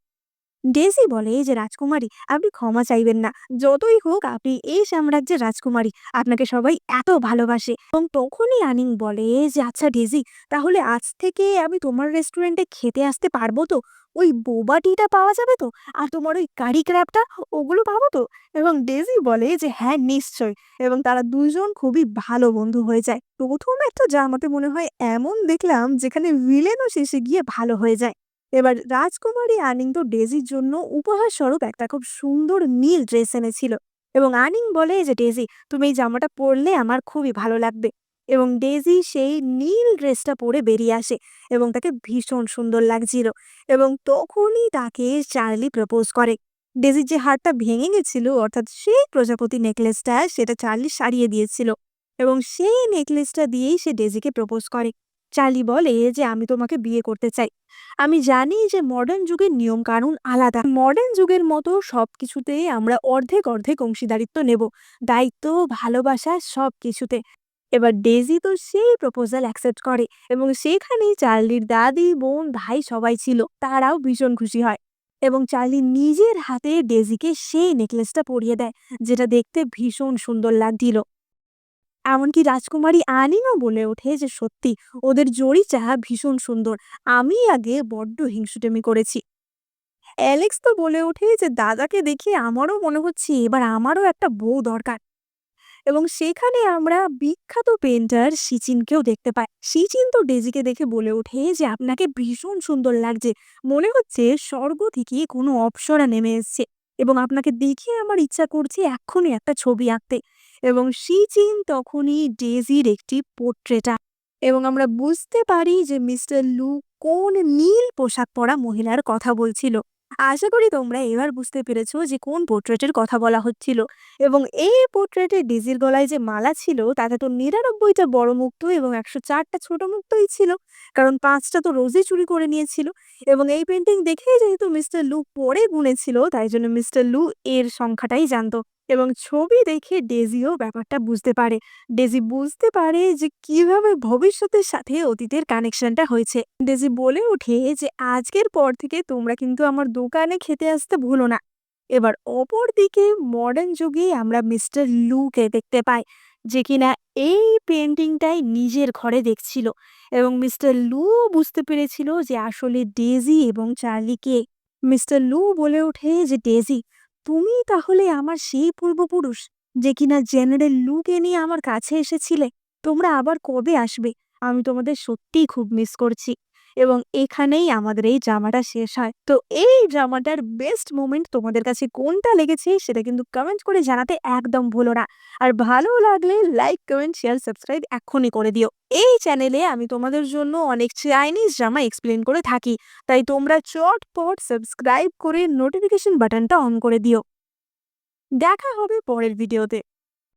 ডেজি বলে যে রাজকুমারী, আপনি ক্ষমা চাইবেন না, যতই হোক আপনি এই সাম্রাজ্যের রাজকুমারী, আপনাকে সবাই এত ভালোবাসে। এবং তখনই আনিং বলে যে আচ্ছা ডেজি, তাহলে আজ থেকে আমি তোমার রেস্টুরেন্টে খেতে আসতে পারবো তো? ওই বোবা টিটা পাওয়া যাবে তো? আর তোমার ওই কারি ক্র্যাবটা, ওগুলো পাবো তো? এবং ডেজি বলে যে হ্যাঁ নিশ্চয়। এবং তারা দুজন খুবই ভালো বন্ধু হয়ে যায়। প্রথম একটা জামাতে মনে হয় এমন দেখলাম যেখানে ভিলেনও শেষে গিয়ে ভালো হয়ে যায়। এবার রাজকুমারী আনিং তো ডেজির জন্য উপহার স্বরূপ একটা খুব সুন্দর নীল ড্রেস এনেছিল এবং আনিং বলে যে ডেজি, তুমি এই জামাটা পরলে আমার খুবই ভালো লাগবে। এবং ডেজি সেই নীল ড্রেসটা পরে বেরিয়ে আসে এবং তাকে ভীষণ সুন্দর লাগছিল। এবং তখনই তাকে চার্লি প্রপোজ করে। ডেজির যে হারটা ভেঙে গেছিল, অর্থাৎ সেই প্রজাপতি নেকলেসটা, সেটা চার্লি সারিয়ে দিয়েছিল এবং সেই নেকলেসটা দিয়েই সে ডেজিকে প্রপোজ করে। চার্লি বলে যে আমি তোমাকে বিয়ে করতে চাই। আমি জানি যে মডার্ন যুগের নিয়ম কানুন আলাদা, মডার্ন যুগের মতো সবকিছুতে আমরা অর্ধেক অর্ধেক অংশীদারিত্ব নেব, দায়িত্ব, ভালোবাসা সবকিছুতে। এবার ডেজি তো সেই প্রপোজাল অ্যাকসেপ্ট করে এবং সেখানেই চার্লির দাদি, বোন, ভাই সবাই ছিল, তারাও ভীষণ খুশি হয়। এবং চার্লি নিজের হাতে ডেজিকে সেই নেকলেসটা পরিয়ে দেয়, যেটা দেখতে ভীষণ সুন্দর লাগছিল। এমনকি রাজকুমারী আনিও বলে ওঠে যে সত্যি ওদের জড়িটা ভীষণ সুন্দর, আমি আগে বড্ড হিংসুটেমি করেছি। অ্যালেক্স তো বলে ওঠে যে দাদাকে দেখে আমারও মনে হচ্ছে এবার আমারও একটা বউ দরকার। এবং সেখানে আমরা বিখ্যাত পেন্টার সিচিনকেও দেখতে পাই। সিচিন তো ডেজিকে দেখে বলে ওঠে যে আপনাকে ভীষণ সুন্দর লাগছে, মনে হচ্ছে স্বর্গ থেকে কোনো অপ্সরা নেমে এসছে এবং আপনাকে দেখে আমার ইচ্ছা করছে এক্ষুনি একটা ছবি আঁকতে। এবং সিচিন তখনই ডেজির একটি পোর্ট্রেট আঁকে এবং আমরা বুঝতে পারি যে মিস্টার লু কোন নীল পোশাক পরা মহিলার কথা বলছিল। আশা করি তোমরা এবার বুঝতে পেরেছো যে কোন পোর্ট্রেটের কথা বলা হচ্ছিল। এবং এই পোর্ট্রেটে ডেজির গলায় যে মালা ছিল তাতে তো ৯৯টা বড় মুক্তো এবং ১০৪টা ছোট মুক্তোই ছিল, কারণ ৫টা তো রোজই চুরি করে নিয়েছিল। এবং এই পেন্টিং দেখেই যেহেতু মিস্টার লু পরে গুনেছিল, তাই জন্য মিস্টার লু এর সংখ্যাটাই জানতো। এবং ছবি দেখে ডেজিও ব্যাপারটা বুঝতে পারে। ডেজি বুঝতে পারে যে কিভাবে ভবিষ্যতের সাথে অতীতের কানেকশনটা হয়েছে। ডেজি বলে ওঠে যে আজকের পর থেকে তোমরা কিন্তু আমার দোকানে খেতে আসতে ভুলো না। এবার অপর দিকে মডার্ন যুগে আমরা মিস্টার লুকে দেখতে পাই, যে কিনা এই পেন্টিংটাই নিজের ঘরে দেখছিল। এবং মিস্টার লু বুঝতে পেরেছিল যে আসলে ডেজি এবং চার্লি কে। মিস্টার লু বলে ওঠে যে ডেজি, তুমি তাহলে আমার সেই পূর্বপুরুষ যে কিনা জেনারেল লুকে নিয়ে আমার কাছে এসেছিলে। তোমরা আবার কবে আসবে? আমি তোমাদের সত্যিই খুব মিস করছি। এবং এখানেই আমাদের এই ড্রামাটা শেষ হয়। তো এই ড্রামাটার বেস্ট মোমেন্ট তোমাদের কাছে কোনটা লেগেছে সেটা কিন্তু কমেন্ট করে জানাতে একদম ভুলো না। আর ভালো লাগলে লাইক, কমেন্ট, শেয়ার, সাবস্ক্রাইব এক্ষুনি করে দিও। এই চ্যানেলে আমি তোমাদের জন্য অনেক চাইনিজ ড্রামা এক্সপ্লেন করে থাকি, তাই তোমরা চটপট সাবস্ক্রাইব করে নোটিফিকেশন বাটনটা অন করে দিও। দেখা হবে পরের ভিডিওতে।